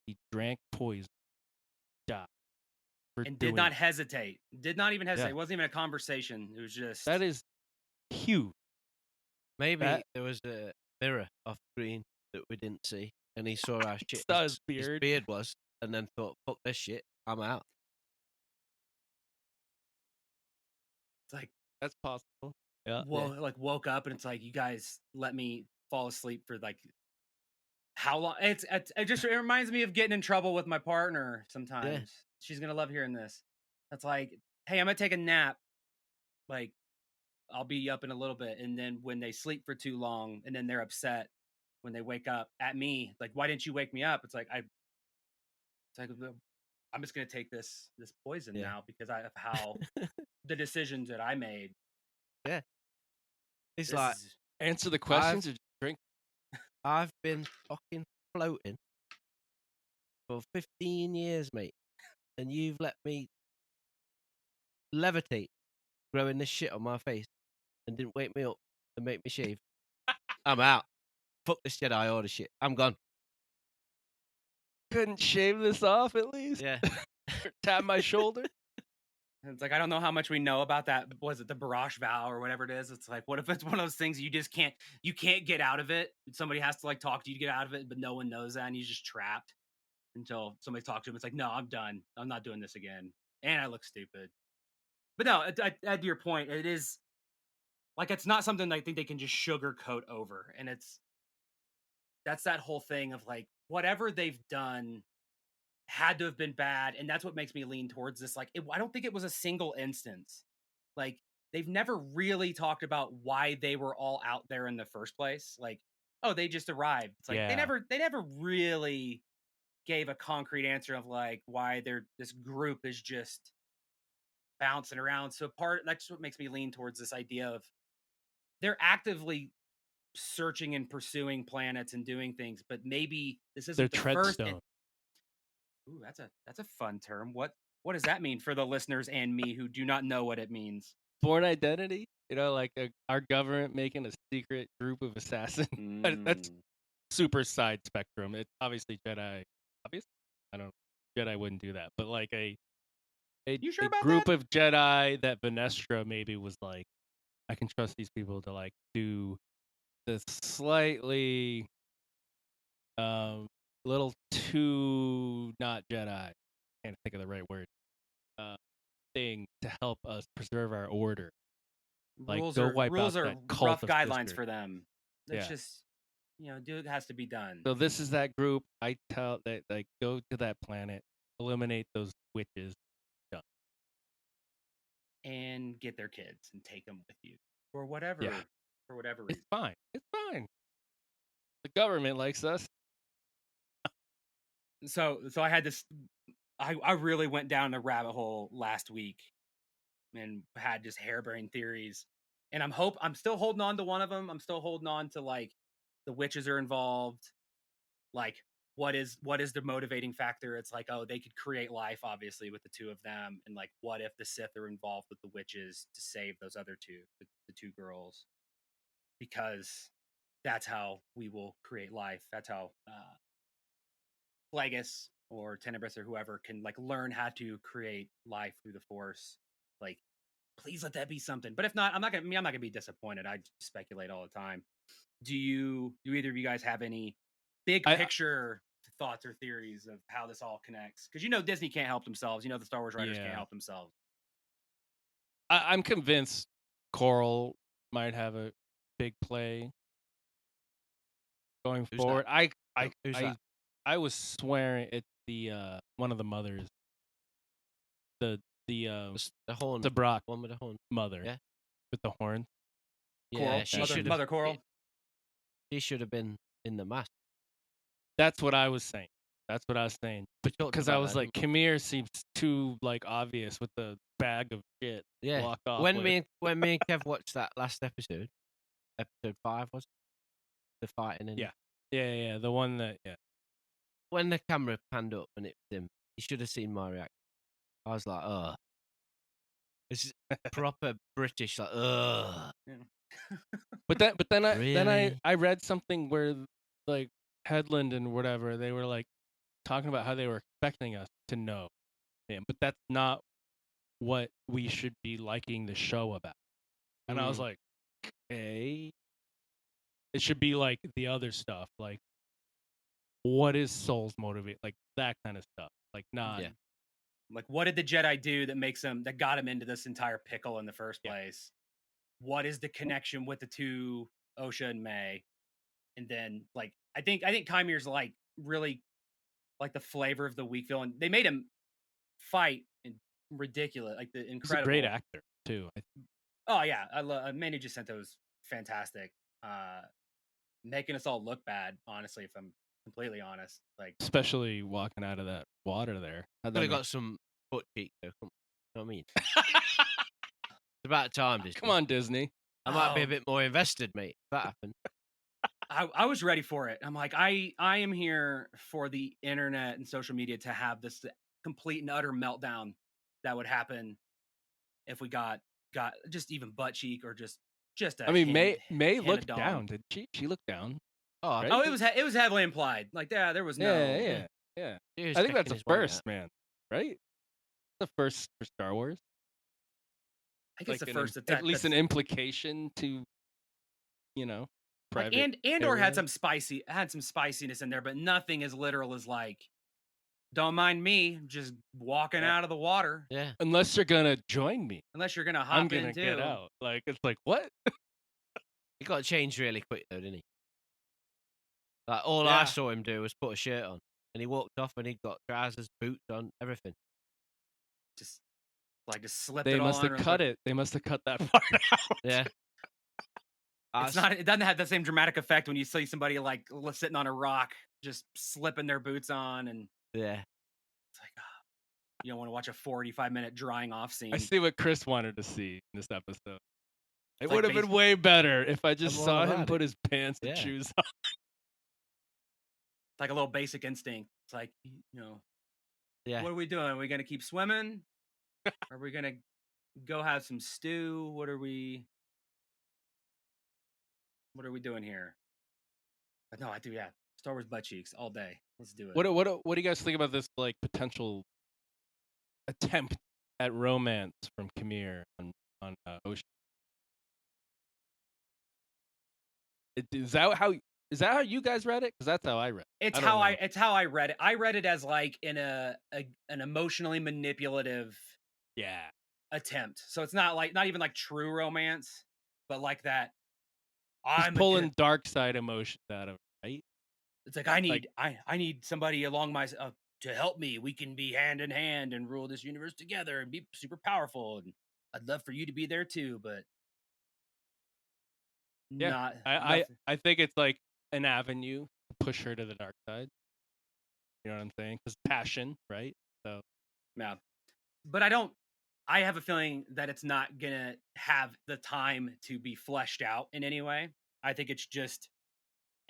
S3: He drank poison, died.
S1: And did not hesitate. Did not even hesitate. It wasn't even a conversation. It was just...
S3: That is huge.
S4: Maybe there was a mirror off screen that we didn't see, and he saw how shit his beard was, and then thought, fuck this shit, I'm out.
S1: It's like...
S3: That's possible. Yeah.
S1: Well, like woke up and it's like, you guys let me fall asleep for like how long? It reminds me of getting in trouble with my partner sometimes. Yeah. She's gonna love hearing this. That's like, hey, I'm gonna take a nap. Like, I'll be up in a little bit, and then when they sleep for too long, and then they're upset when they wake up at me, like, why didn't you wake me up? It's like I'm just gonna take this poison now because of how the decisions that I made.
S4: Yeah. It's like,
S3: answer the questions or drink.
S4: I've been fucking floating for 15 years, mate. and you've let me levitate, growing this shit on my face, and didn't wake me up and make me shave. I'm out. Fuck this Jedi Order shit. I'm gone.
S3: Couldn't shave this off at least?
S4: Yeah.
S3: Or tap my shoulder?
S1: It's like, I don't know how much we know about that. Was it the Barash vow or whatever it is? It's like, what if it's one of those things you just can't get out of it? Somebody has to like talk to you to get out of it, but no one knows that, and you're just trapped until somebody talks to him. It's like, no, I'm done. I'm not doing this again. And I look stupid. But no, to your point, it is like, it's not something I think they can just sugarcoat over. And that's that whole thing of like, whatever they've done had to have been bad, and that's what makes me lean towards this. Like, I don't think it was a single instance. Like, they've never really talked about why they were all out there in the first place. Like, oh, they just arrived. It's like they never really gave a concrete answer of like why this group is just bouncing around. So that's what makes me lean towards this idea of they're actively searching and pursuing planets and doing things, but maybe this isn't
S3: They're
S1: the first.
S3: treadstone.
S1: Ooh, that's a fun term. What does that mean for the listeners and me who do not know what it means?
S3: Born identity? You know, like our government making a secret group of assassins. That's super side spectrum. It's obviously Jedi. Obviously, I don't know. Jedi wouldn't do that, but like a
S1: You sure about
S3: group
S1: that?
S3: of Jedi that Venestra maybe was like, I can trust these people to like do this slightly little too not Jedi, can't think of the right word, thing to help us preserve our order. Like,
S1: Rules
S3: go
S1: are
S3: wipe out that cult
S1: rough
S3: of
S1: guidelines
S3: sister.
S1: for them. It's
S3: Yeah.
S1: just, it has to be done.
S3: So this is that group. I tell that like go to that planet, eliminate those witches, done.
S1: And get their kids and take them with you for whatever
S3: Yeah.
S1: reason.
S3: It's fine. It's fine. The government likes us.
S1: So I had this. I really went down a rabbit hole last week and had just harebrained theories. And I'm still holding on to one of them. I'm still holding on to like the witches are involved. Like, what is the motivating factor? It's like, oh, they could create life obviously with the two of them, and like, what if the Sith are involved with the witches to save those other two, the two girls? Because that's how we will create life. That's how Plagueis or Tenebris or whoever can like learn how to create life through the Force. Like, please let that be something. But if not, I'm not gonna be disappointed. I speculate all the time. Do either of you guys have any big picture thoughts or theories of how this all connects? Because Disney can't help themselves. The Star Wars writers can't help themselves.
S3: I'm convinced Coral might have a big play going forward.
S4: That?
S3: I was swearing it's the one of the mothers. The
S4: horn.
S3: the Brock
S4: one with the horn.
S3: mother.
S4: Yeah.
S3: With the horn.
S4: Yeah,
S1: Coral? Mother Coral.
S4: She should have been in the mask.
S3: That's what I was saying. Because I was like, Kamir seems too like obvious with the bag of shit.
S4: Yeah.
S3: Walk off
S4: When me and Kev watched that last episode 5 was it? The fighting in.
S3: Yeah. The one that
S4: When the camera panned up and it was him, you should have seen my reaction. I was like, ugh. This is proper British, like, ugh.
S1: Yeah.
S3: But then
S4: Really?
S3: I read something where like Headland and whatever, they were like talking about how they were expecting us to know him, but that's not what we should be liking the show about. And I was like, okay. It should be like the other stuff, like what is Soul's motivate, like that kind of stuff. Like not
S1: like, what did the Jedi do that got him into this entire pickle in the first place? What is the connection with the two, Osha and May? And then like I think Kymir's like really like the flavor of the week villain. They made him fight and ridiculous, like the incredible.
S3: He's a great actor too.
S1: Oh yeah, I love Manny Jacinto's fantastic. Making us all look bad, honestly, if I'm completely honest. Like,
S3: especially walking out of that water there.
S4: They got some butt cheek though. You know what I mean? It's about time, Disney.
S3: Come on, Disney.
S4: I might be a bit more invested, mate. If that happened.
S1: I was ready for it. I'm like, I am here for the internet and social media to have this complete and utter meltdown that would happen if we got just even butt cheek or just a
S3: I mean,
S1: hint,
S3: May
S1: hint of
S3: looked
S1: dong.
S3: down. Did she? She looked down.
S4: Oh,
S3: Right?
S1: Oh, it was heavily implied. Like there was no.
S3: Yeah.
S4: he was
S3: I think that's
S4: checking
S3: a
S4: his weight
S3: first,
S4: out.
S3: man. Right? The first for Star Wars.
S1: I guess the
S3: Like
S1: first
S3: at least an implication to, you know,
S1: like
S3: private.
S1: Andor had
S3: area.
S1: some spiciness in there, but nothing as literal as like, don't mind me just walking
S3: Yeah.
S1: out of the water.
S4: Yeah.
S3: Unless you're gonna join me,
S1: Unless you're gonna
S3: I'm
S1: hop
S3: gonna
S1: in
S3: get
S1: too.
S3: out. Like it's like what?
S4: He got changed really quick though, didn't he? Like all
S1: Yeah.
S4: I saw him do was put a shirt on, and he walked off, and he got trousers, boots on, everything.
S1: Just slipped
S3: They
S1: it all
S3: must have
S1: on.
S3: cut it. They must have cut that part out.
S4: Yeah.
S1: It doesn't have the same dramatic effect when you see somebody like sitting on a rock, just slipping their boots on, and
S4: Yeah.
S1: it's like, you don't want to watch a 45-minute drying off scene.
S3: I see what Chris wanted to see in this episode. It
S1: like
S3: would have been way better if I just
S4: I'm all
S3: saw him
S4: about
S3: put
S4: it.
S3: his pants and
S4: Yeah.
S3: shoes on.
S1: It's like a little Basic Instinct. It's like,
S4: Yeah.
S1: what are we doing? Are we gonna keep swimming? Are we gonna go have some stew? What are we doing here? But no, I do. Yeah, Star Wars butt cheeks all day. Let's do it.
S3: What do you guys think about this like potential attempt at romance from Khmer on Ocean? Is that how you guys read it? Because that's how I read it.
S1: It's how I read it. I read it as like in an emotionally manipulative attempt. So it's not even like true romance, but like that.
S3: He's pulling dark side emotions out of it, right?
S1: It's like I need somebody along my to help me. We can be hand in hand and rule this universe together and be super powerful. And I'd love for you to be there too, but
S3: yeah, I think it's like an avenue to push her to the dark side. You know what I'm saying? Because passion, right? So
S1: yeah, but I have a feeling that it's not gonna have the time to be fleshed out in any way. I think it's just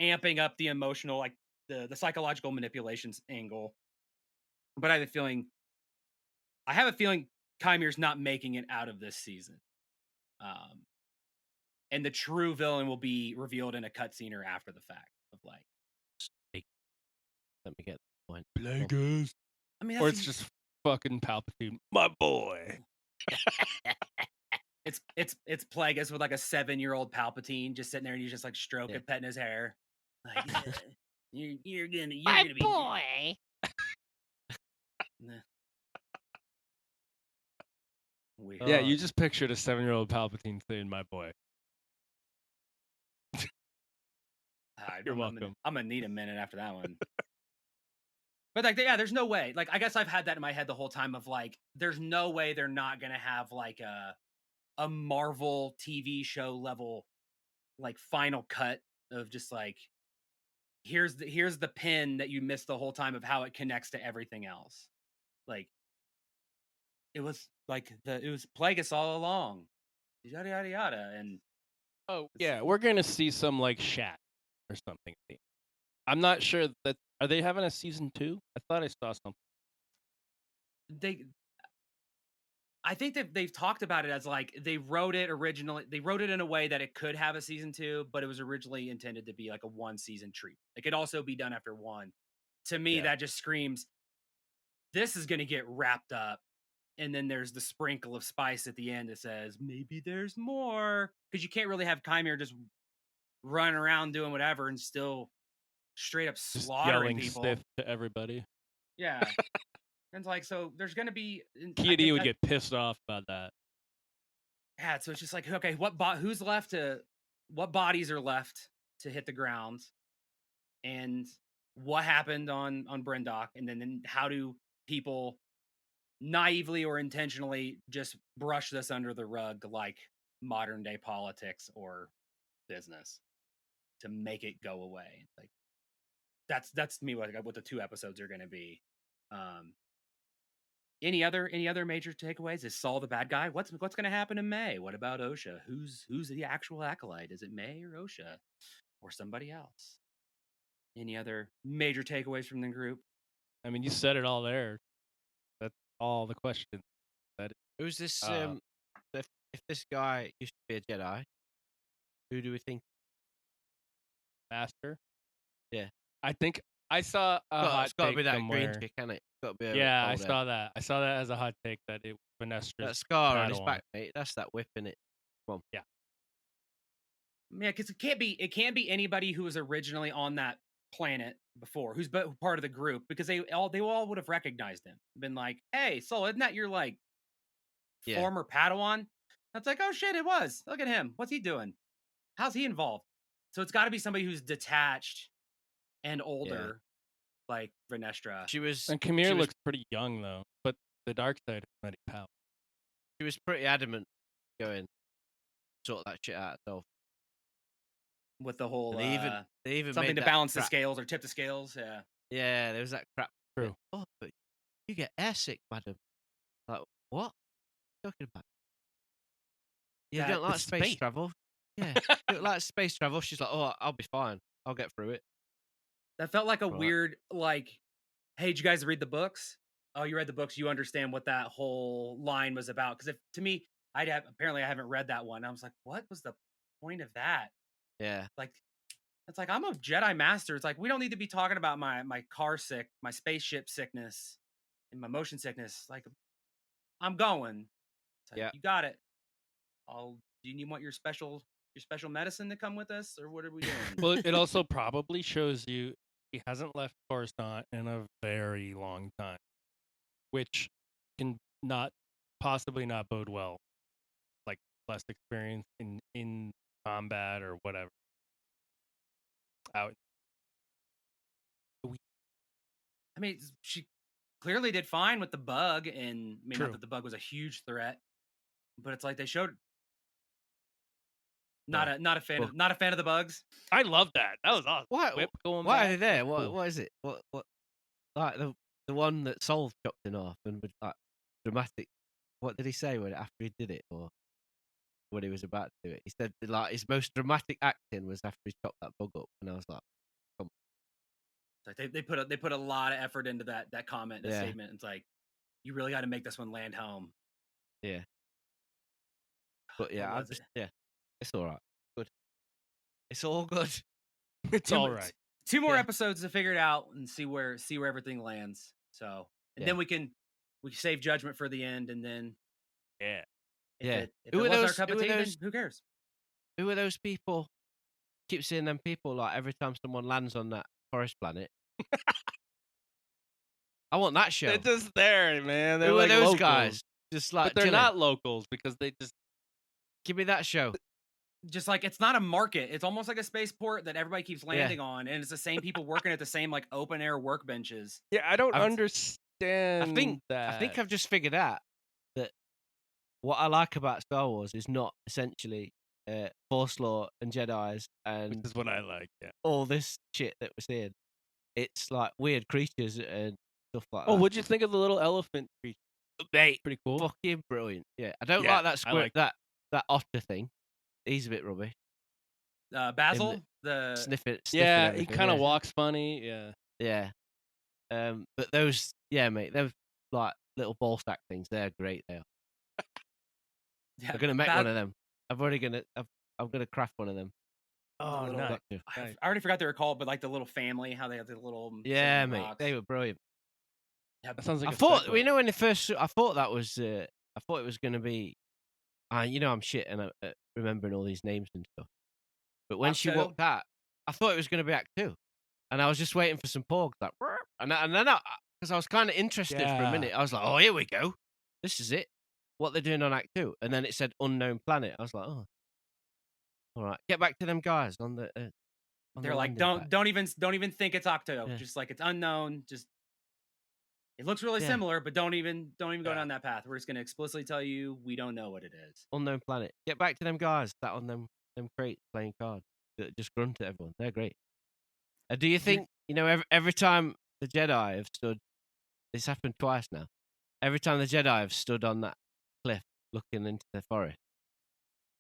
S1: amping up the emotional, like the psychological manipulations angle. But I have a feeling Kymir's not making it out of this season. And the true villain will be revealed in a cutscene or after the fact of like.
S4: Let me get the point.
S3: Plagueis.
S1: I mean,
S3: or it's just fucking Palpatine, my boy.
S1: It's Plagueis with like a 7-year-old Palpatine just sitting there and he's just like stroking, petting his hair. Like, you're gonna be
S4: boy.
S1: Weird.
S3: Yeah, you just pictured a 7-year-old Palpatine saying, "My boy." You're welcome.
S1: I'm gonna need a minute after that one. But like, yeah, there's no way. Like, I guess I've had that in my head the whole time of like, there's no way they're not gonna have like a Marvel TV show level like final cut of just like, here's the pin that you missed the whole time of how it connects to everything else. Like, it was Plagueis all along, yada yada yada, and
S3: yeah, we're gonna see some like Shat or something. I'm not sure that are they having a season 2? I thought I saw something.
S1: I think they've talked about it as like they wrote it in a way that it could have a season 2, but it was originally intended to be like a 1-season treat. It could also be done after 1. To me, that just screams this is going to get wrapped up, and then there's the sprinkle of spice at the end that says maybe there's more, because you can't really have Chimera just running around doing whatever and still straight up
S3: Just
S1: slaughtering
S3: yelling
S1: people
S3: stiff to everybody.
S1: Yeah. And it's like, so there's going to be
S3: Kitty would get pissed off about that.
S1: Yeah, so it's just like, okay, what bodies are left to hit the ground, and what happened on Brendock, and then how do people naively or intentionally just brush this under the rug like modern day politics or business to make it go away? Like, that's to me what the 2 episodes are going to be. Any other major takeaways? Is Saul the bad guy? What's going to happen in May? What about Osha? Who's the actual acolyte? Is it May or Osha or somebody else? Any other major takeaways from the group?
S3: I mean, you said it all there. all the questions.
S4: Who's this?
S3: Uh,
S4: If this guy used to be a Jedi, who do we think?
S3: Master.
S4: Yeah.
S3: I think I saw a hot
S4: It's got to
S3: take
S4: be that green
S3: somewhere.
S4: chick, hasn't it? It's got to be a
S3: Yeah, I
S4: older.
S3: saw that. I saw that as a hot take that it was
S4: That
S3: Venestra's
S4: scar on his
S3: Padawan.
S4: back, mate. That's that whip in it.
S1: Yeah, because it can't be anybody who was originally on that planet before, who's part of the group, because they all would have recognized him, been like, "Hey, Soul, isn't that your like
S4: Yeah.
S1: former Padawan?" That's like, "Oh shit, it was. Look at him. What's he doing? How's he involved?" So it's got to be somebody who's detached and older, like Venestra.
S4: She was.
S3: And Kamir looks pretty young though, but the dark side is mighty powerful.
S4: She was pretty adamant, going sort that shit out herself.
S1: With the whole
S4: And they even
S1: something
S4: made
S1: to
S4: that
S1: balance the
S4: crap.
S1: scales or tip the scales. Yeah.
S4: Yeah, there was that crap.
S3: True.
S4: Oh, but you get airsick, madam. Like, what? What are you talking about? You
S1: That-
S4: don't like
S3: it's
S4: space
S3: space.
S4: travel? Yeah. You don't like space travel? She's like, oh, I'll be fine. I'll get through it.
S1: That felt like a
S4: Right.
S1: weird, like, "Hey, did you guys read the books? Oh, you read the books. You understand what that whole line was about." Because to me, apparently I haven't read that one. I was like, what was the point of that?
S4: Yeah.
S1: Like, it's like, I'm a Jedi master. It's like, we don't need to be talking about my car sick, my spaceship sickness, and my motion sickness. Like, I'm going. It's like,
S4: Yeah.
S1: you got it. Do you want your special medicine to come with us, or what are we doing?
S3: Well, it also probably shows you he hasn't left Coruscant in a very long time, which can possibly not bode well, like less experience in combat or whatever. Out.
S1: I mean, she clearly did fine with the bug, and I mean,
S3: True.
S1: not that the bug was a huge threat, but it's like they showed not a fan of the bugs.
S3: I love that. That was awesome.
S4: Why?
S3: Whip going
S4: Why
S3: back.
S4: are they there?
S3: That's cool.
S4: What is it? What? Like the one that Sol chopped in half and with like dramatic. What did he say after he did it, or when he was about to do it? He said like his most dramatic acting was after he chopped that bug up, and I was like,
S1: Like they put a lot of effort into that comment, that statement. It's like, you really got to make this one land home.
S4: Yeah. But yeah, it's all right. Good. It's all good.
S3: It's all right.
S1: 2 more episodes to figure it out and see where everything lands. So, and then we can save judgment for the end, and then if it was our cup of tea, then who cares?
S4: Who are those people? Keep seeing them people like every time someone lands on that forest planet. I want that show.
S3: They're just there, man. They're
S4: Who
S3: like
S4: are those
S3: locals.
S4: guys? Just like,
S3: but they're
S4: chilling.
S3: not locals because they just
S4: Give me that show.
S1: Just like, it's not a market. It's almost like a spaceport that everybody keeps landing on, and it's the same people working at the same like open air workbenches.
S3: Yeah, I don't understand.
S4: I think
S3: that.
S4: I've just figured out that what I like about Star Wars is not essentially Force Law and Jedis and
S3: Which is what I like. Yeah.
S4: all this shit that we're seeing. It's like weird creatures and stuff like that.
S3: Oh, what'd you think of the little elephant creature?
S4: Mate,
S3: Pretty cool.
S4: fucking brilliant. Yeah, I don't like that squirt, that otter thing. He's a bit rubbish.
S1: Basil,
S4: sniffing
S3: yeah, he
S4: everything,
S3: kind of walks funny.
S4: Yeah. But those, mate, they're like little ball sack things. They're great. They are.
S1: Yeah,
S4: I'm gonna make one of them. I'm gonna craft one of them.
S3: Oh, nice.
S1: I already forgot they were called, but like the little family, how they have the little
S4: mate,
S1: rocks.
S4: they were brilliant.
S1: Yeah,
S3: that sounds like.
S4: I thought, when they first, I thought that was, I thought it was gonna be, I'm shit and remembering all these names and stuff. But when she walked out, I thought it was gonna be Act 2, and I was just waiting for some porgs, like, and then because I was kind of interested for a minute. I was like, oh, here we go, this is it. What they're doing on Act 2, and then it said unknown planet. I was like, oh, all right, get back to them guys on the.
S1: They're like, don't even think it's Octo. Yeah. Just like, it's unknown. Just, it looks really similar, but don't even go down that path. We're just gonna explicitly tell you we don't know what it is.
S4: Unknown planet. Get back to them guys that on them crates playing cards that just grunt at everyone. They're great. Do you think every time the Jedi have stood? This happened twice now. Every time the Jedi have stood on that cliff looking into the forest,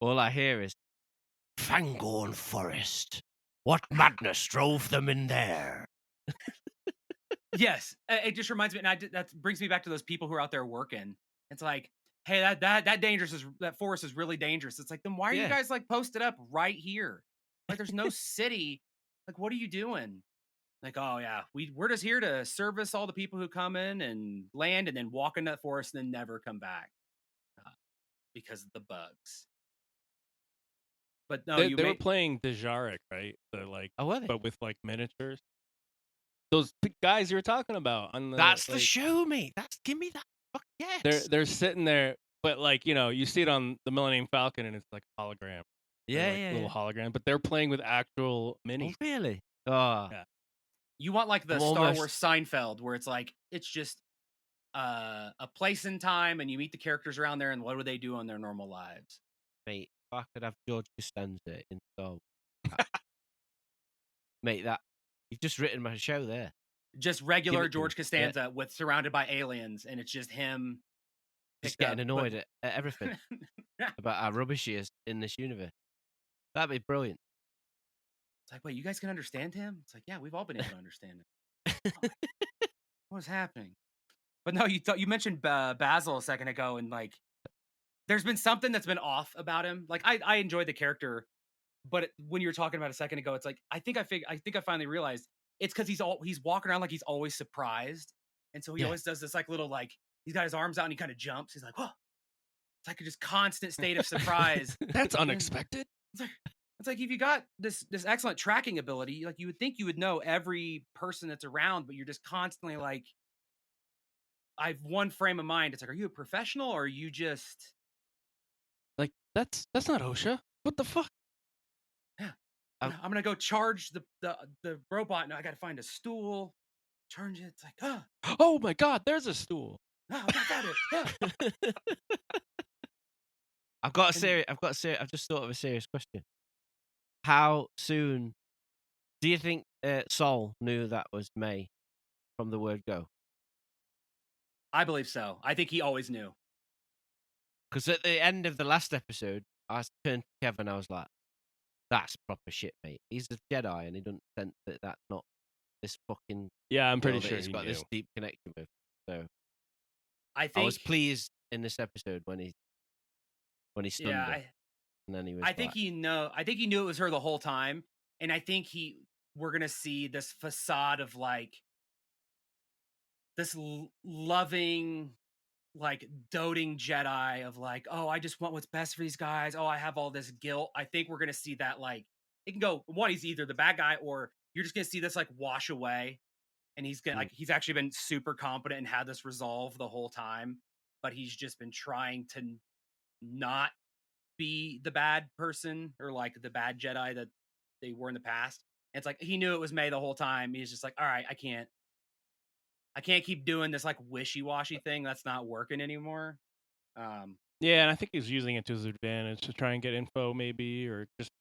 S4: all I hear is Fangorn Forest. What madness drove them in there?
S1: Yes, it just reminds me, and that brings me back to those people who are out there working. It's like, hey, that forest is really dangerous. It's like, then why are you
S4: Yeah.
S1: guys like posted up right here? Like, there's no city. Like, what are you doing? Like, oh yeah, we're just here to service all the people who come in and land, and then walk into that forest and then never come back uh, because of the bugs. But no,
S3: They were playing Dejarik, right? So like,
S4: Oh, were they?
S3: but with like miniatures. Those guys you were talking about on the
S4: That's the
S3: like,
S4: show, mate. Give me that. Fuck yes.
S3: they're sitting there, but like you see it on the Millennium Falcon and it's like a hologram. They're
S4: Yeah,
S3: like
S4: yeah,
S3: little
S4: yeah.
S3: hologram, but they're playing with actual
S4: Oh,
S3: minis.
S4: really? Oh,
S3: Yeah.
S1: you want like the
S4: I'm
S1: Star
S4: almost.
S1: Wars Seinfeld, where it's like it's just a place and time, and you meet the characters around there, and what do they do on their normal lives?
S4: Mate, if I could have George Costanza in Star Wars, mate, that you've just written my show there.
S1: Just
S4: Give
S1: regular
S4: it to me.
S1: George Costanza with surrounded by aliens, and it's just him
S4: Just
S1: picked up.
S4: getting annoyed at everything about how rubbish he is in this universe. That'd be brilliant.
S1: It's like, wait, you guys can understand him? It's like, yeah, we've all been able to understand him. I'm like, what's happening? But no, you mentioned Basil a second ago, and like, there's been something that's been off about him. Like, I enjoyed the character, but when you were talking about a second ago, it's like I think I finally realized it's because he's walking around like he's always surprised, and so he
S4: Yeah.
S1: always does this like little like he's got his arms out and he kind of jumps. He's like, whoa. It's like a just constant state of surprise.
S3: That's unexpected.
S1: It's like if you got this excellent tracking ability, like you would think you would know every person that's around, but you're just constantly like, I've one frame of mind. It's like, are you a professional or are you just
S3: Like that's not OSHA. What the fuck?
S1: yeah?
S4: I'm-
S1: I'm gonna go charge the robot. And I got to find a stool, charge it. It's like,
S3: Oh my god, there's a stool.
S1: I got it. Yeah.
S4: I've just thought of a serious question. How soon do you think Sol knew that was May from the word go?
S1: I believe so. I think he always knew.
S4: Because at the end of the last episode, I turned to Kevin. I was like, "That's proper shit, mate. He's a Jedi, and he doesn't sense that that's not this fucking
S3: Yeah, I'm pretty
S4: girl that
S3: sure
S4: he's
S3: he
S4: got
S3: knew.
S4: this deep connection with." So
S1: I
S4: I was
S1: think.
S4: pleased in this episode when he stunned
S1: Yeah.
S4: her, and then he was.
S1: I think he knew it was her the whole time, and I think we're gonna see this facade of like this loving, like doting Jedi of like, oh, I just want what's best for these guys. Oh, I have all this guilt. I think we're gonna see that like it can go one. He's either the bad guy, or you're just gonna see this like wash away, and he's gonna like he's actually been super competent and had this resolve the whole time, but he's just been trying to not be the bad person or like the bad Jedi that they were in the past. And it's like he knew it was May the whole time. He's just like, all right, I can't keep doing this like wishy-washy thing. That's not working anymore.
S3: Yeah, and I think he's using it to his advantage to try and get info, maybe, or just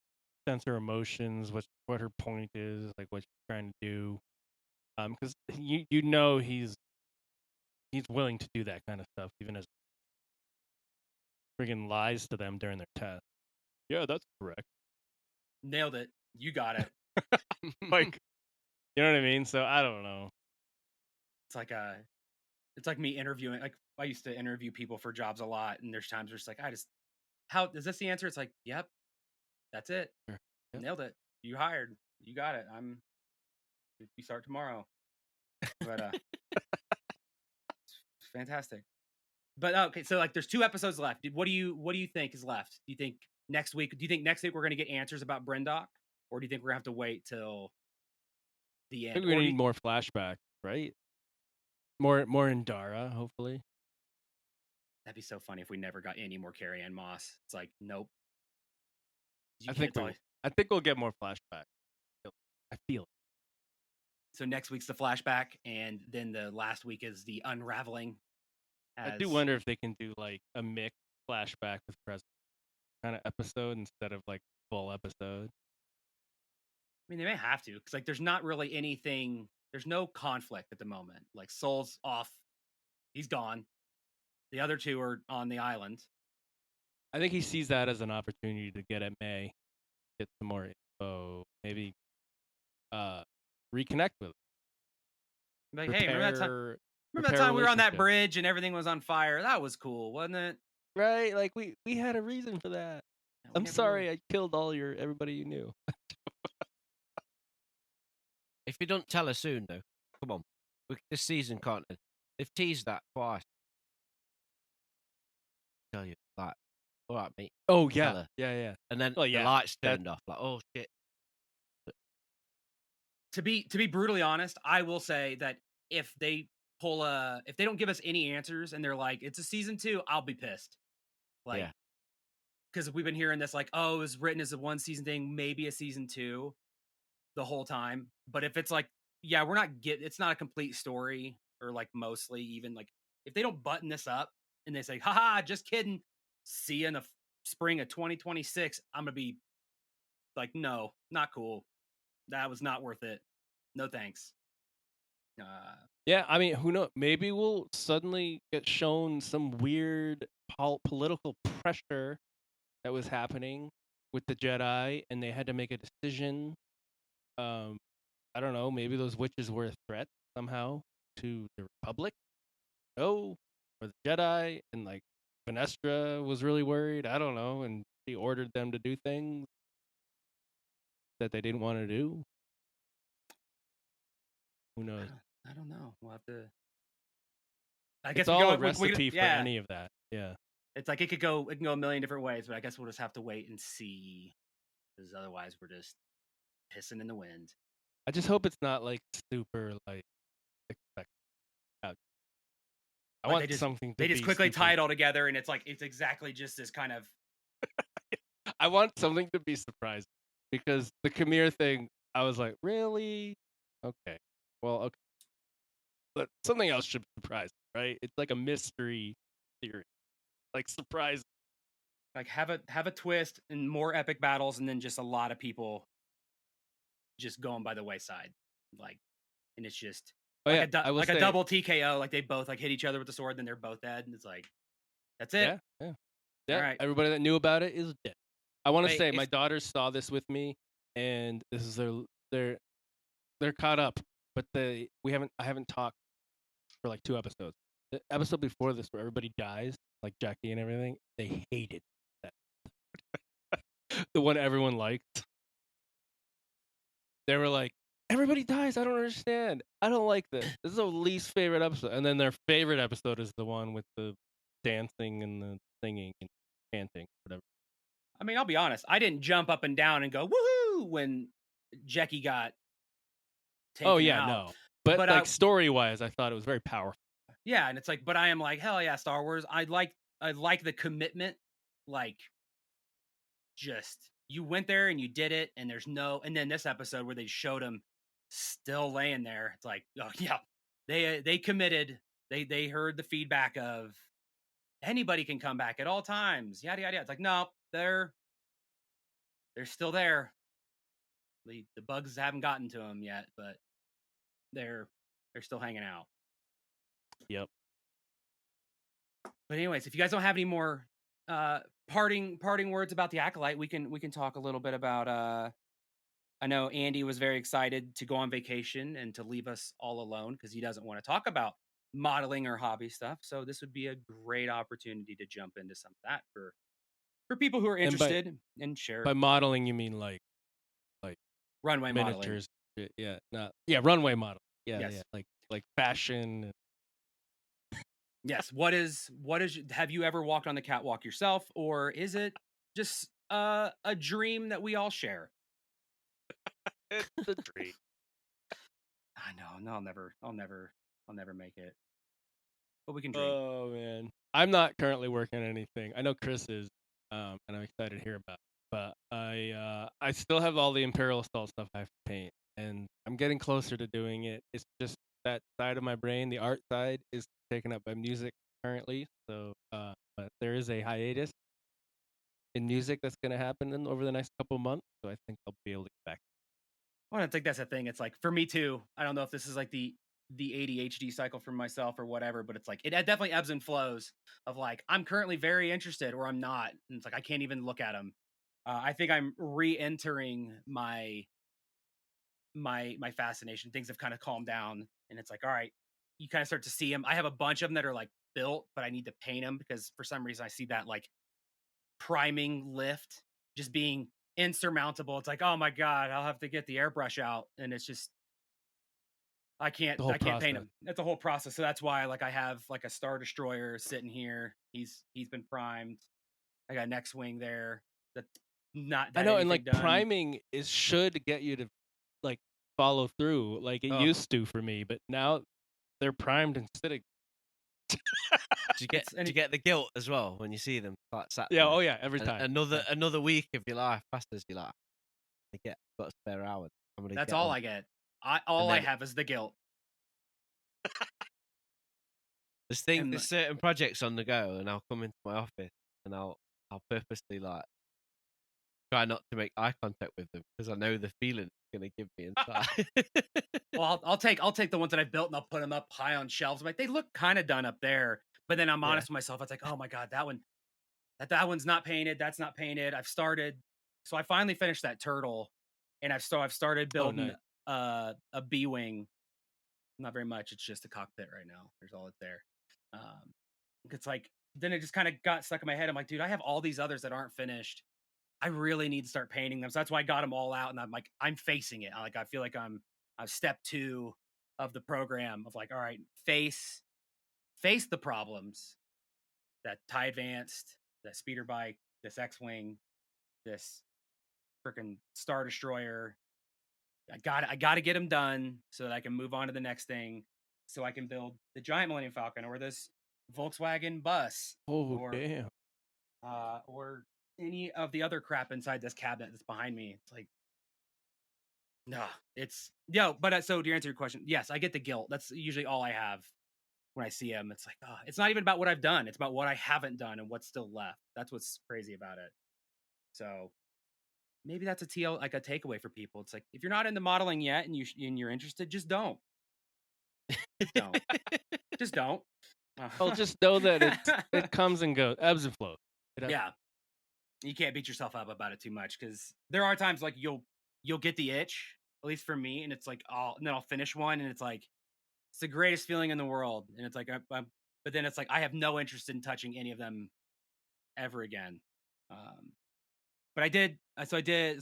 S3: sense her emotions, what her point is, like what she's trying to do. Because you know he's willing to do that kind of stuff, even as friggin' lies to them during their test. Yeah, that's correct.
S1: Nailed it. You got it.
S3: Like, you know what I mean? So I don't know.
S1: It's like me interviewing. Like I used to interview people for jobs a lot, and there's times where it's like, how is this the answer? It's like, yep, that's it.
S3: Sure. Yep.
S1: Nailed it. You hired. You got it. You start tomorrow. But it's fantastic. But okay, so like there's 2 episodes left. What do you think is left? Do you think next week we're gonna get answers about Brendock? Or do you think we're gonna have to wait till the
S3: I
S1: end?
S3: think we're gonna need more flashback, right? More Indara, hopefully.
S1: That'd be so funny if we never got any more Carrie Ann Moss. It's like, nope.
S3: I think we'll get more flashback. I feel it.
S1: So next week's the flashback, and then the last week is the unraveling.
S3: I do wonder if they can do like a mixed flashback with present kind of episode instead of like full episode.
S1: I mean, they may have to, because like there's not really anything. There's no conflict at the moment. Like Soul's off, he's gone. The other 2 are on the island.
S3: I think he sees that as an opportunity to get at May, get some more info, maybe reconnect with her.
S1: Like, hey, remember that
S3: repair
S1: time we were on that
S3: relationship.
S1: bridge and everything was on fire? That was cool, wasn't it?
S3: Right? Like we had a reason for that.
S1: Yeah,
S3: I'm sorry I killed everybody you knew.
S4: If you don't tell us soon, though, come on. This season can't. They've teased that twice. Tell you that. All right, mate.
S3: Oh
S4: Tell
S3: yeah,
S4: her.
S3: yeah.
S4: And then
S3: Well,
S4: the
S3: yeah,
S4: lights
S3: that-
S4: turned off. Like, oh shit.
S1: To be brutally honest, I will say that if they if they don't give us any answers and they're like, it's a season 2, I'll be pissed. Like,
S4: Yeah.
S1: because we've been hearing this, like, oh, it was written as a 1 season thing, maybe a season 2 the whole time. But if it's like, yeah, it's not a complete story, or like mostly even like, if they don't button this up and they say, haha, just kidding, see you in the spring of 2026, I'm gonna be like, no, not cool. That was not worth it. No thanks.
S3: Yeah, I mean, who knows? Maybe we'll suddenly get shown some weird political pressure that was happening with the Jedi, and they had to make a decision. I don't know. Maybe those witches were a threat somehow to the Republic. No, or the Jedi, and like Venestra was really worried. I don't know, and she ordered them to do things that they didn't want to do. Who knows?
S1: I don't know. We'll have to. I
S3: It's
S1: guess we
S3: all
S1: go
S3: a recipe for
S1: yeah.
S3: any of that. Yeah.
S1: It's like it can go a million different ways, but I guess we'll just have to wait and see, because otherwise we're just pissing in the wind.
S3: I just hope it's not like super like expect. I want something to
S1: they just
S3: be
S1: quickly
S3: super...
S1: tie it all together, and it's like it's exactly just this kind of.
S3: I want something to be surprising, because the Khmer thing, I was like, really? Okay, well, okay, but something else should surprise me, right? It's like a mystery theory, like surprise.
S1: Like have a twist and more epic battles, and then just a lot of people just going by the wayside, like, and it's just
S3: Oh
S1: like
S3: yeah,
S1: a double TKO, like they both like hit each other with the sword, then they're both dead, and it's like, that's it.
S3: Yeah.
S1: All right.
S3: Everybody that knew about it is dead. I want to
S1: Hey,
S3: say my daughters saw this with me, and this is they're caught up, but I haven't talked for like 2 episodes. The episode before this, where everybody dies, like Jackie and everything, they hated that. The one everyone liked. They were like, everybody dies. I don't understand. I don't like this. This is the least favorite episode. And then their favorite episode is the one with the dancing and the singing and chanting, whatever.
S1: I mean, I'll be honest. I didn't jump up and down and go woohoo when Jackie got taken out.
S3: Oh yeah, no. But like story wise, I thought it was very powerful.
S1: Yeah, and it's like, but I am like, hell yeah, Star Wars. I like the commitment. Like, just you went there and you did it, and and then this episode where they showed him still laying there. It's like, oh yeah, they committed. They heard the feedback of anybody can come back at all times. Yada yada. It's like, no, they're still there. The bugs haven't gotten to them yet, but they're still hanging out.
S3: Yep.
S1: But anyways, if you guys don't have any more parting words about the Acolyte, we can talk a little bit about I know Andy was very excited to go on vacation and to leave us all alone because he doesn't want to talk about modeling or hobby stuff. So this would be a great opportunity to jump into some of that for people who are interested and share.
S3: By modeling, you mean like
S1: runway
S3: miniatures?
S1: Modeling.
S3: Runway model. Yeah,
S1: yes.
S3: Yeah, like fashion.
S1: Yes. What is? Have you ever walked on the catwalk yourself, or is it just a dream that we all share?
S3: It's a dream.
S1: I know. No, I'll never make it. But we can dream.
S3: Oh man, I'm not currently working on anything. I know Chris is, and I'm excited to hear about it. But I still have all the Imperial Assault stuff I have to paint, and I'm getting closer to doing it. It's just that side of my brain, the art side, is taken up by music currently. So, but there is a hiatus in music that's going to happen over the next couple of months. So I think I'll be able to get back.
S1: Well, I think that's the thing. It's like for me too. I don't know if this is like the ADHD cycle for myself or whatever, but it's like it definitely ebbs and flows of like I'm currently very interested or I'm not, and it's like I can't even look at them. I think I'm re-entering my fascination. Things have kind of calmed down and it's like, all right, you kind of start to see them. I have a bunch of them that are like built, but I need to paint them because for some reason I see that like priming lift just being insurmountable. It's like, oh my God, I'll have to get the airbrush out. And it's just, I can't
S3: The whole
S1: paint
S3: process.
S1: him. That's a whole process. So that's why like I have like a Star Destroyer sitting here. He's been primed. I got an X-Wing there. That's not
S3: I
S1: that
S3: know, and
S1: anything
S3: like
S1: done.
S3: priming should get you to like follow through like it
S4: Oh.
S3: used to for me, but now they're primed instead of
S4: Do you get the guilt as well when you see them like sat
S3: yeah,
S4: there?
S3: oh yeah, every time.
S4: Another week of your life passes. You're like, got spare hours.
S1: That's all I get. I have is the guilt.
S4: There's certain projects on the go, and I'll come into my office and I'll purposely like try not to make eye contact with them because I know the feeling it's gonna give me inside.
S1: Well, I'll take the ones that I've built and I'll put them up high on shelves. I'm like, they look kind of done up there, but then I'm honest with myself. It's like, oh my God, that one's not painted. That's not painted. I've started, so I finally finished that turtle, and I've started building a B-wing. Not very much. It's just a cockpit right now. There's all it there. It's like, then it just kind of got stuck in my head. I'm like, dude, I have all these others that aren't finished. I really need to start painting them. So that's why I got them all out, and I'm like, I'm facing it. I feel like I'm step 2 of the program of like, all right, face the problems that TIE Advanced, that speeder bike, this X-Wing, this freaking Star Destroyer. I got to get them done so that I can move on to the next thing, so I can build the giant Millennium Falcon or this Volkswagen bus.
S3: Oh damn.
S1: Or any of the other crap inside this cabinet that's behind me. It's like, but so to answer your question, yes, I get the guilt. That's usually all I have when I see them. It's like, it's not even about what I've done. It's about what I haven't done and what's still left. That's what's crazy about it. So maybe that's a takeaway for people. It's like, if you're not into modeling yet and you're interested, just don't. Just don't.
S3: Well, just know that it comes and goes, ebbs and flows.
S1: Yeah. You can't beat yourself up about it too much, because there are times like you'll get the itch, at least for me, and it's like, and then I'll finish one and it's like, it's the greatest feeling in the world. And it's like, but then it's like, I have no interest in touching any of them ever again. But I did.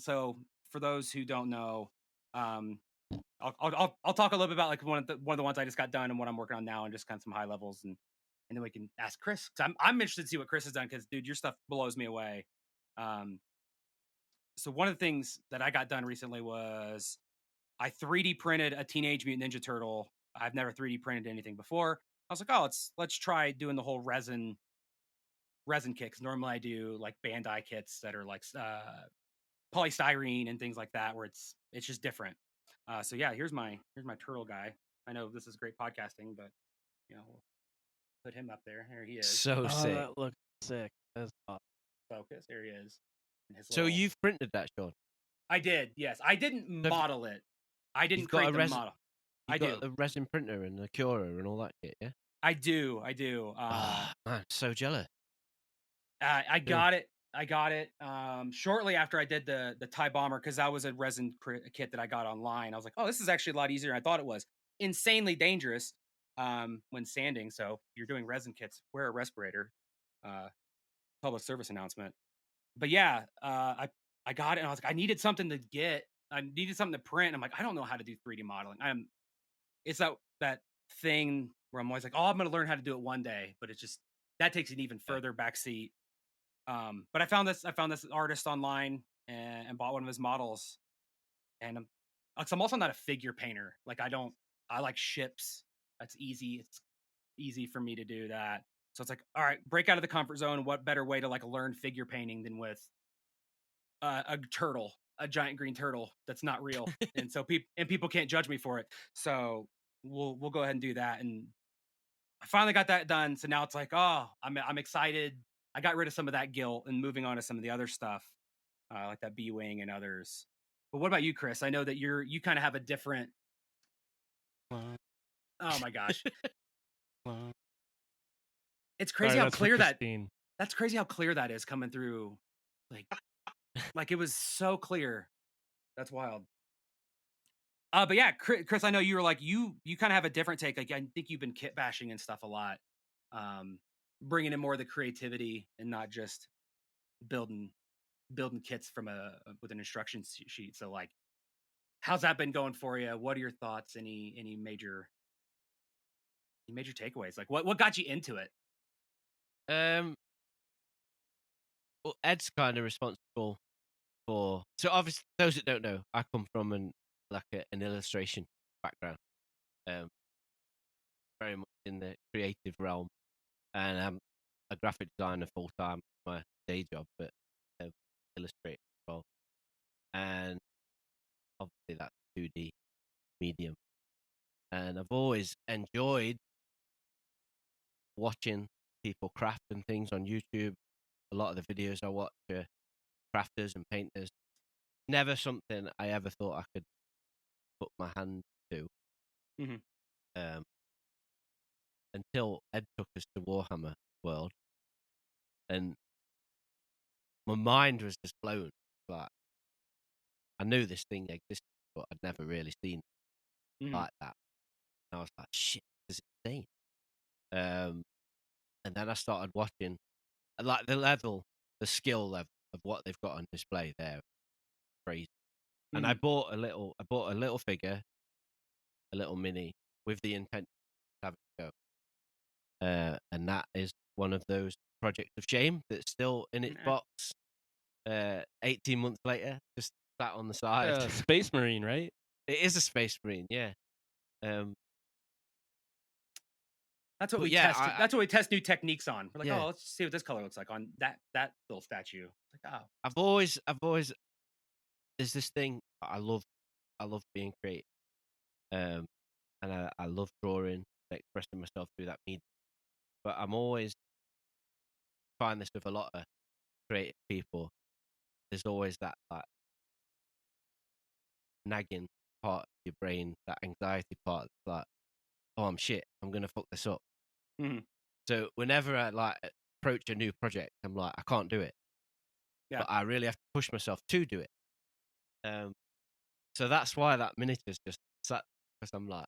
S1: So for those who don't know, I'll talk a little bit about like one of the ones I just got done and what I'm working on now, and just kind of some high levels, and then we can ask Chris, because I'm interested to see what Chris has done, because dude, your stuff blows me away. So one of the things that I got done recently was I 3D printed a Teenage Mutant Ninja Turtle. I've never 3D printed anything before. I was like, oh, let's try doing the whole resin kits. Normally I do like Bandai kits that are like polystyrene and things like that, where it's just different. So yeah, here's my turtle guy. I know this is great podcasting, but we'll put him up there. There he is.
S4: So sick.
S3: That looks sick. That's awesome.
S1: Focus. There he is.
S4: So you've printed that, Sean?
S1: I did. Yes, I didn't model it. I didn't create the model.
S4: I do. A resin printer and a curer and all that kit, yeah?
S1: I do.
S4: Man, so jealous.
S1: I got it. Shortly after I did the TIE Bomber, because that was a resin kit that I got online. I was like, oh, this is actually a lot easier than I thought it was. Insanely dangerous when sanding. So if you're doing resin kits, wear a respirator. Public service announcement. But yeah, I got it, and I was like, I needed something to get. I needed something to print. I'm like, I don't know how to do 3D modeling. It's that thing where I'm always like, oh, I'm going to learn how to do it one day, but it's just, that takes an even further backseat. But I found this artist online and bought one of his models. And I'm also not a figure painter. Like I like ships. That's easy. It's easy for me to do that. So it's like, all right, break out of the comfort zone. What better way to like learn figure painting than with a turtle, a giant green turtle that's not real. And so people can't judge me for it. So we'll go ahead and do that. And I finally got that done. So now it's like, oh, I'm excited. I got rid of some of that guilt and moving on to some of the other stuff, like that B-Wing and others. But what about you, Chris? I know that you kind of have a different. Oh my gosh. It's crazy how clear that's crazy how clear that is coming through. Like it was so clear. That's wild. But yeah, Chris, I know you were like you kind of have a different take. Like I think you've been kit bashing and stuff a lot, bringing in more of the creativity and not just building kits from with an instruction sheet. So like, how's that been going for you? What are your thoughts? Any major takeaways? Like what got you into it?
S4: Um, well, Ed's kind of responsible for. So obviously, those that don't know, I come from an illustration background, um, very much in the creative realm, and I'm a graphic designer full time, my day job, but illustrate as well. And obviously, that's 2D medium, and I've always enjoyed watching people craft and things on YouTube. A lot of the videos I watch are crafters and painters. Never something I ever thought I could put my hand to.
S1: Mm-hmm.
S4: Um, until Ed took us to Warhammer World, and my mind was just blown. Like I knew this thing existed, but I'd never really seen it
S1: Mm-hmm.
S4: like that. And I was like, "Shit, this is insane." And then I started watching, like the skill level of what they've got on display there, crazy. And
S1: Mm-hmm.
S4: I bought a little figure, a little mini, with the intent to have it go. And that is one of those projects of shame that's still in its box. 18 months later, just sat on the side.
S3: Space Marine, right?
S4: It is a Space Marine, yeah.
S1: That's what
S4: But
S1: we
S4: yeah,
S1: test. That's what we test new techniques on. We're like,
S4: yeah.
S1: oh, let's see what this color looks like on that little statue. It's like, oh,
S4: I've always there's this thing I love being creative. And I love drawing, expressing myself through that medium. But I'm always find this with a lot of creative people. There's always that like nagging part of your brain, that anxiety part that's like, oh, I'm shit, I'm gonna fuck this up.
S1: mm-hmm.
S4: So whenever I like approach a new project, I'm like, I can't do it.
S1: Yeah.
S4: But I really have to push myself to do it. So that's why that miniature's just sat, because I'm like,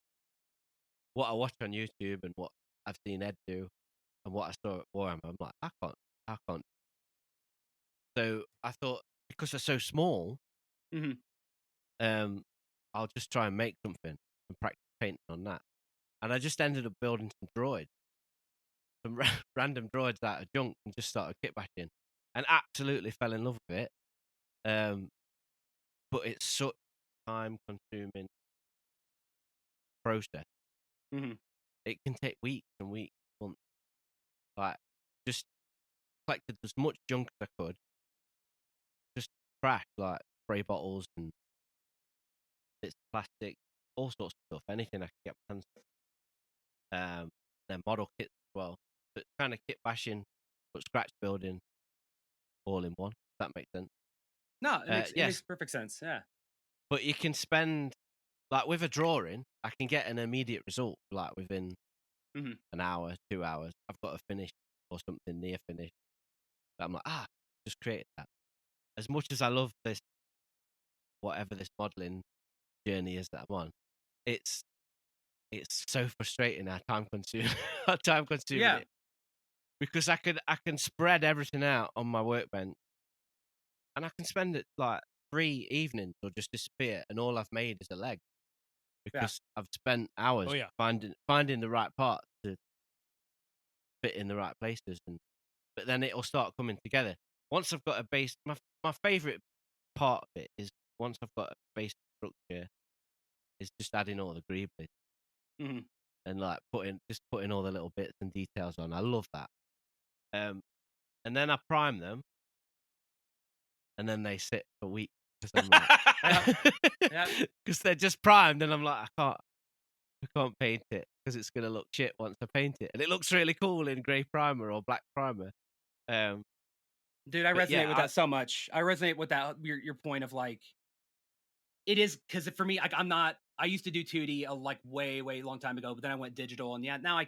S4: what I watch on YouTube and what I've seen Ed do and what I saw at Warhammer, I'm like, I can't. So I thought, because they're so small,
S1: Mm-hmm.
S4: I'll just try and make something and practice painting on that. And I just ended up building some droids, some random droids out of junk, and just started kit bashing, and absolutely fell in love with it. But it's such a time-consuming process.
S1: Mm-hmm.
S4: It can take weeks and weeks, months. Like, just collected as much junk as I could, just trash, like spray bottles and bits of plastic, all sorts of stuff, anything I could get my hands on. Then model kits as well. So it's kind of kit bashing, but scratch building all in one, if that makes sense.
S1: No, it
S4: Yes.
S1: makes perfect sense. Yeah.
S4: But you can spend, like with a drawing, I can get an immediate result, like within
S1: Mm-hmm.
S4: an hour, 2 hours. I've got a finish or something near finish. I'm like, just created that. As much as I love this, whatever this modeling journey is that I'm on, it's so frustrating how time consuming
S1: Yeah.
S4: it, because I can spread everything out on my workbench, and I can spend it like 3 evenings or just disappear, and all I've made is a leg, because I've spent hours finding the right part to fit in the right places, but then it'll start coming together. Once I've got a base, my favorite part of it is once I've got a base structure, is just adding all the greeblies.
S1: Mm-hmm.
S4: And like putting all the little bits and details on. I love that. And then I prime them, and then they sit for weeks, because I'm like, because they're just primed, and I'm like, I can't paint it because it's gonna look shit once I paint it, and it looks really cool in grey primer or black primer.
S1: Dude, I resonate with that so much. I resonate with that your point of like, it is, because for me, like I used to do 2D like way long time ago, but then I went digital, and yeah, now I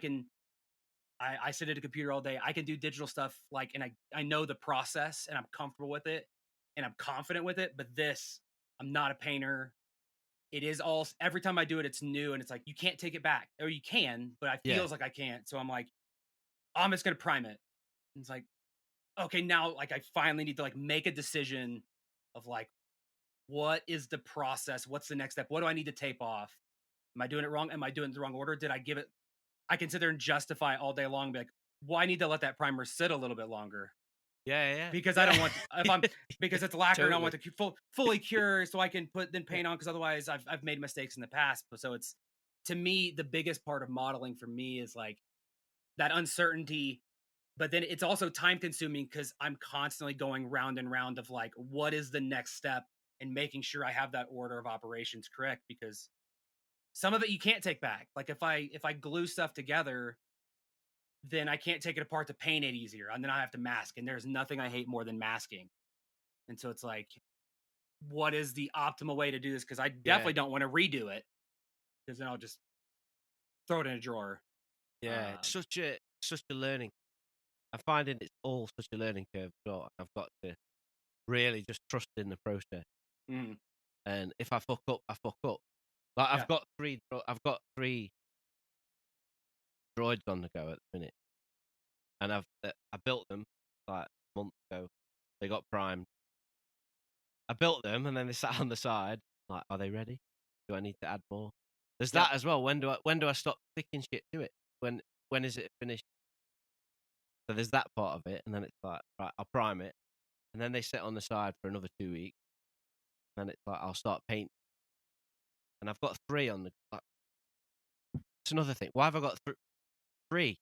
S1: sit at a computer all day. I can do digital stuff, like, and I know the process, and I'm comfortable with it, and I'm confident with it. But this, I'm not a painter. it is all every time I do it, it's new, and it's like you can't take it back, or you can, but I
S4: Yeah.
S1: feels like I can't. So I'm like, I'm just gonna prime it. And it's like, okay, now like I finally need to like make a decision of like, what is the process? What's the next step? What do I need to tape off? Am I doing it wrong? Am I doing it the wrong order? Did I give it? I can sit there and justify all day long, and be like, well, I need to let that primer sit a little bit longer
S4: Yeah.
S1: because I don't want if I'm because it's lacquer and I want
S4: Totally.
S1: to fully cure so I can put then paint on, because otherwise I've made mistakes in the past. But so it's, to me, the biggest part of modeling for me is like that uncertainty, but then it's also time consuming because I'm constantly going round and round of like, what is the next step, and making sure I have that order of operations correct, because some of it you can't take back. Like if I glue stuff together, then I can't take it apart to paint it easier, and then I have to mask. And there's nothing I hate more than masking. And so it's like, what is the optimal way to do this? Because I definitely don't want to redo it, because then I'll just throw it in a drawer.
S4: Yeah, it's such a learning. I'm finding it's all such a learning curve. So I've got to really just trust in the process.
S1: Mm,
S4: And if I fuck up, I fuck up. Like
S1: yeah.
S4: I've got three droids on the go at the minute, and I built them like a month ago. They got primed. I built them, and then they sat on the side. Like, are they ready? Do I need to add more? There's
S1: Yeah.
S4: that as well. When do I stop sticking shit to it? When is it finished? So there's that part of it, and then it's like, right, I'll prime it, and then they sit on the side for another 2 weeks. And then it's like I'll start painting, and I've got three on the. Like, it's another thing. Why have I got three?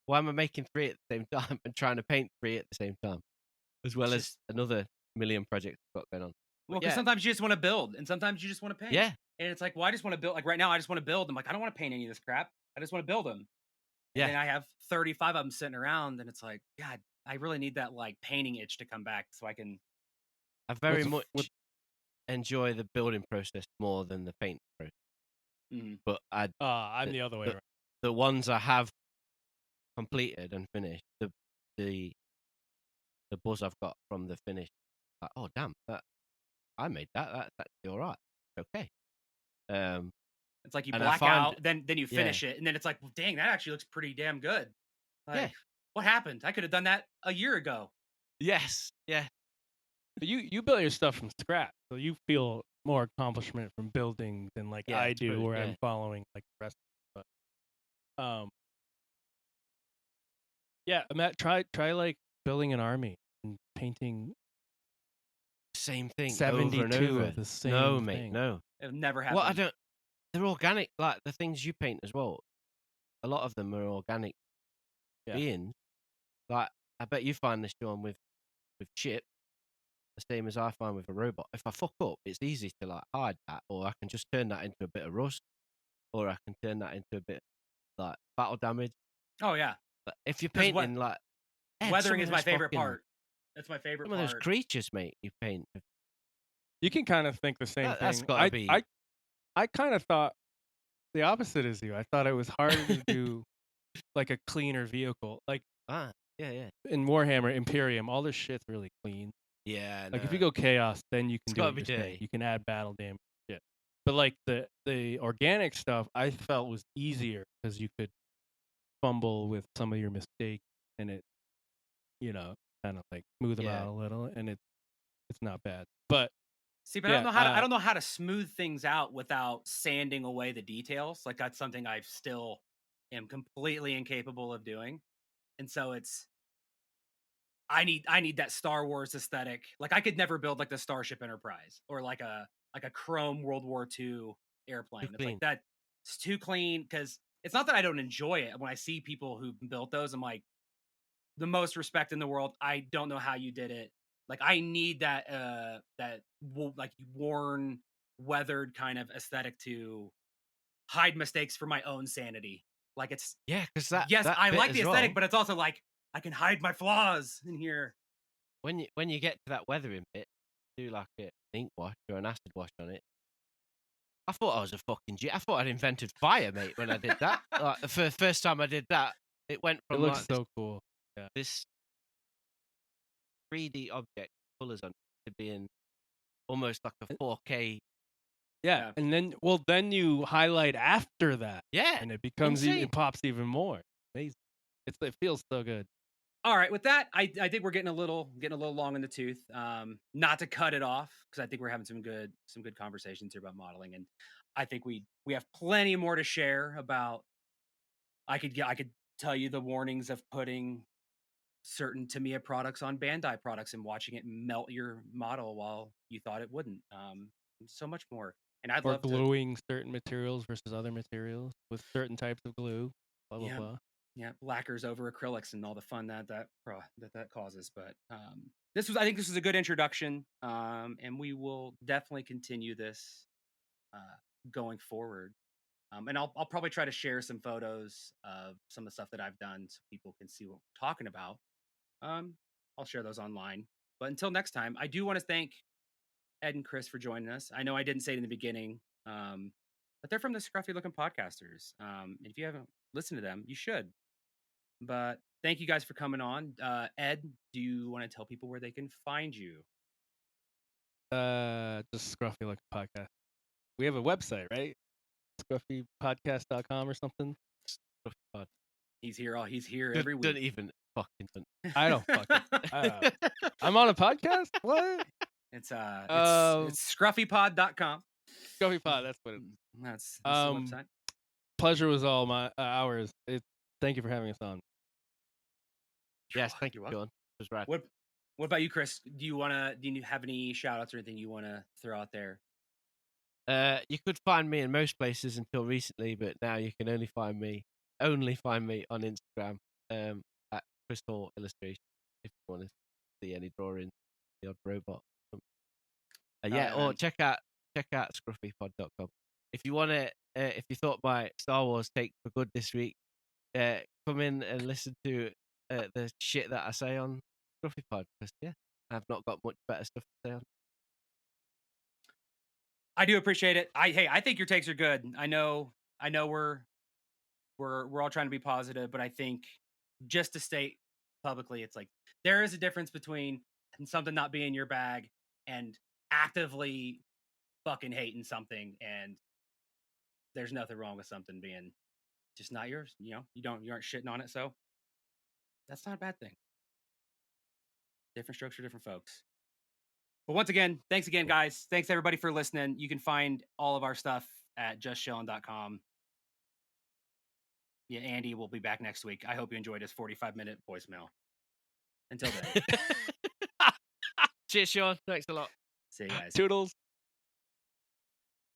S4: Why am I making three at the same time and trying to paint three at the same time, as well
S1: It's
S4: as
S1: just,
S4: another million projects I've got going on?
S1: well,
S4: But
S1: because
S4: yeah,
S1: sometimes you just want to build, and sometimes you just want to paint.
S4: yeah,
S1: And it's like, well, I just want to build. Like right now, I just want to build. I'm like, I don't want to paint any of this crap. I just want to build them. And
S4: yeah.
S1: then I have 35 of them sitting around, and it's like, God, I really need that like painting itch to come back so I can.
S4: I very
S3: What's
S4: much
S3: what?
S4: enjoy the building process more than the paint process.
S1: Mm,
S4: But
S3: I'm
S4: the,
S3: the other way
S4: the
S3: around.
S4: the ones I have completed and finished, the the buzz I've got from the finish, like, oh damn, that I made that. That's actually all right. Okay. Um,
S1: it's like you
S4: and I
S1: black
S4: find,
S1: out, then you
S4: yeah,
S1: finish it, and then it's like, well, dang, that actually looks pretty damn good.
S4: yeah,
S1: Like, what happened? I could have done that a year ago.
S4: yes, yeah,
S3: But you built your stuff from scratch, so you feel more accomplishment from building than like
S4: yeah,
S3: I do,
S4: true,
S3: where
S4: yeah.
S3: I'm following like the rest. But yeah, Matt, try like building an army and painting
S4: Same thing over and
S3: 72
S4: over.
S3: of the
S4: No,
S3: same
S4: mate,
S3: thing.
S4: no.
S1: It never
S4: Well, I
S1: happened.
S4: don't. They're organic, like the things you paint as well. A lot of them are organic
S3: Yeah.
S4: beings. Like, I bet you find this, John, with chip, the same as I find with a robot. If I fuck up, it's easy to like hide that, or I can just turn that into a bit of rust, or I can turn that into a bit like battle damage.
S1: Oh yeah,
S4: But if you're
S1: because what
S4: painting like Ed,
S1: weathering is my favorite part. That's my
S4: some
S1: favorite
S4: of those
S1: part.
S4: creatures, mate, you paint,
S3: You can kind of think the same
S4: that's
S3: thing.
S4: got to be
S3: I kind of thought the opposite as you. I thought it was harder to do like a cleaner vehicle. Like
S4: yeah, yeah,
S3: in Warhammer Imperium, all this shit's really clean.
S4: yeah.
S3: Like
S4: No,
S3: if you go chaos, then you
S4: it's
S3: can do
S4: got to
S3: what
S4: be
S3: you're saying.
S4: dirty.
S3: You can add battle damage shit. But like the organic stuff, I felt was easier because you could fumble with some of your mistakes, and it, kind of like smooth them
S4: Yeah,
S3: out a little, and it's not bad. But
S1: See, but
S3: yeah,
S1: I don't know how to smooth things out without sanding away the details. Like that's something I still am completely incapable of doing. And so it's, I need that Star Wars aesthetic. Like I could never build like the Starship Enterprise or like a chrome World War II
S4: too
S1: airplane. It's like
S4: clean.
S1: that. It's too clean, because it's not that I don't enjoy it. When I see people who built those, I'm like, the most respect in the world. I don't know how you did it. Like I need like worn, weathered kind of aesthetic to hide mistakes for my own sanity. Like it's,
S4: Yeah, because
S1: yes,
S4: that
S1: I
S4: bit
S1: like the
S4: as
S1: aesthetic,
S4: well.
S1: but it's also like I can hide my flaws in here.
S4: When you get to that weathering bit, do like an ink wash or an acid wash on it. I thought I was a fucking G. I thought I'd invented fire, mate. When I did that, like the first time I did that, it went
S3: it
S4: from
S3: looks
S4: like
S3: so cool. Yeah.
S4: this 3D object, colors on it, to being almost like a 4K
S3: Yeah, and then you highlight after that.
S4: Yeah,
S3: and it becomes
S4: insane.
S3: it pops even more. Amazing. It feels so good.
S1: All right, with that, I think we're getting a little long in the tooth. Not to cut it off, because I think we're having some good conversations here about modeling, and I think we have plenty more to share about. I could tell you the warnings of putting certain Tamiya products on Bandai products and watching it melt your model while you thought it wouldn't. So much more, and I'd
S3: Or
S1: love to.
S3: gluing certain materials versus other materials with certain types of glue. Blah blah blah.
S1: Yeah, lacquers over acrylics and all the fun that causes. But I think this was a good introduction, and we will definitely continue this going forward. And I'll probably try to share some photos of some of the stuff that I've done so people can see what we're talking about. I'll share those online. But until next time, I do want to thank Ed and Chris for joining us. I know I didn't say it in the beginning, but they're from the Scruffy Looking Podcasters. And if you haven't listened to them, you should. But thank you guys for coming on. Ed, do you want to tell people where they can find you?
S3: Just Scruffy Looking Podcast. We have a website, right? Scruffypodcast.com or something.
S4: Scruffy Pod.
S1: He's here every week.
S4: Don't even fucking.
S3: I don't fucking. I'm on a podcast. What?
S1: It's scruffypod.com.
S3: Scruffy Pod. That's what it is.
S1: That's the website.
S3: Pleasure was all my ours. Thank you for having us on.
S4: Yes, thank you, John. It was rad.
S1: What about you, Chris? Do you have any shout outs or anything you want to throw out there?
S4: You could find me in most places until recently, but now you can only find me on Instagram at Crystal Illustration if you want to see any drawings, the odd robot. Or check out scruffypod.com. If you want to, if you thought my Star Wars take for good this week, come in and listen to the shit that I say on Scruffy Pod, because I've not got much better stuff to say on.
S1: I do appreciate it. I think your takes are good. I know we're all trying to be positive, but I think just to state publicly, it's like there is a difference between something not being your bag and actively fucking hating something, and there's nothing wrong with something being just not yours. You aren't shitting on it, so that's not a bad thing. Different strokes for different folks. But once again, thanks again, guys. Thanks everybody for listening. You can find all of our stuff at justshellin.com. Yeah, Andy will be back next week. I hope you enjoyed his 45-minute voicemail. Until then.
S4: Cheers, Sean. Thanks a lot.
S1: See you guys.
S3: Toodles.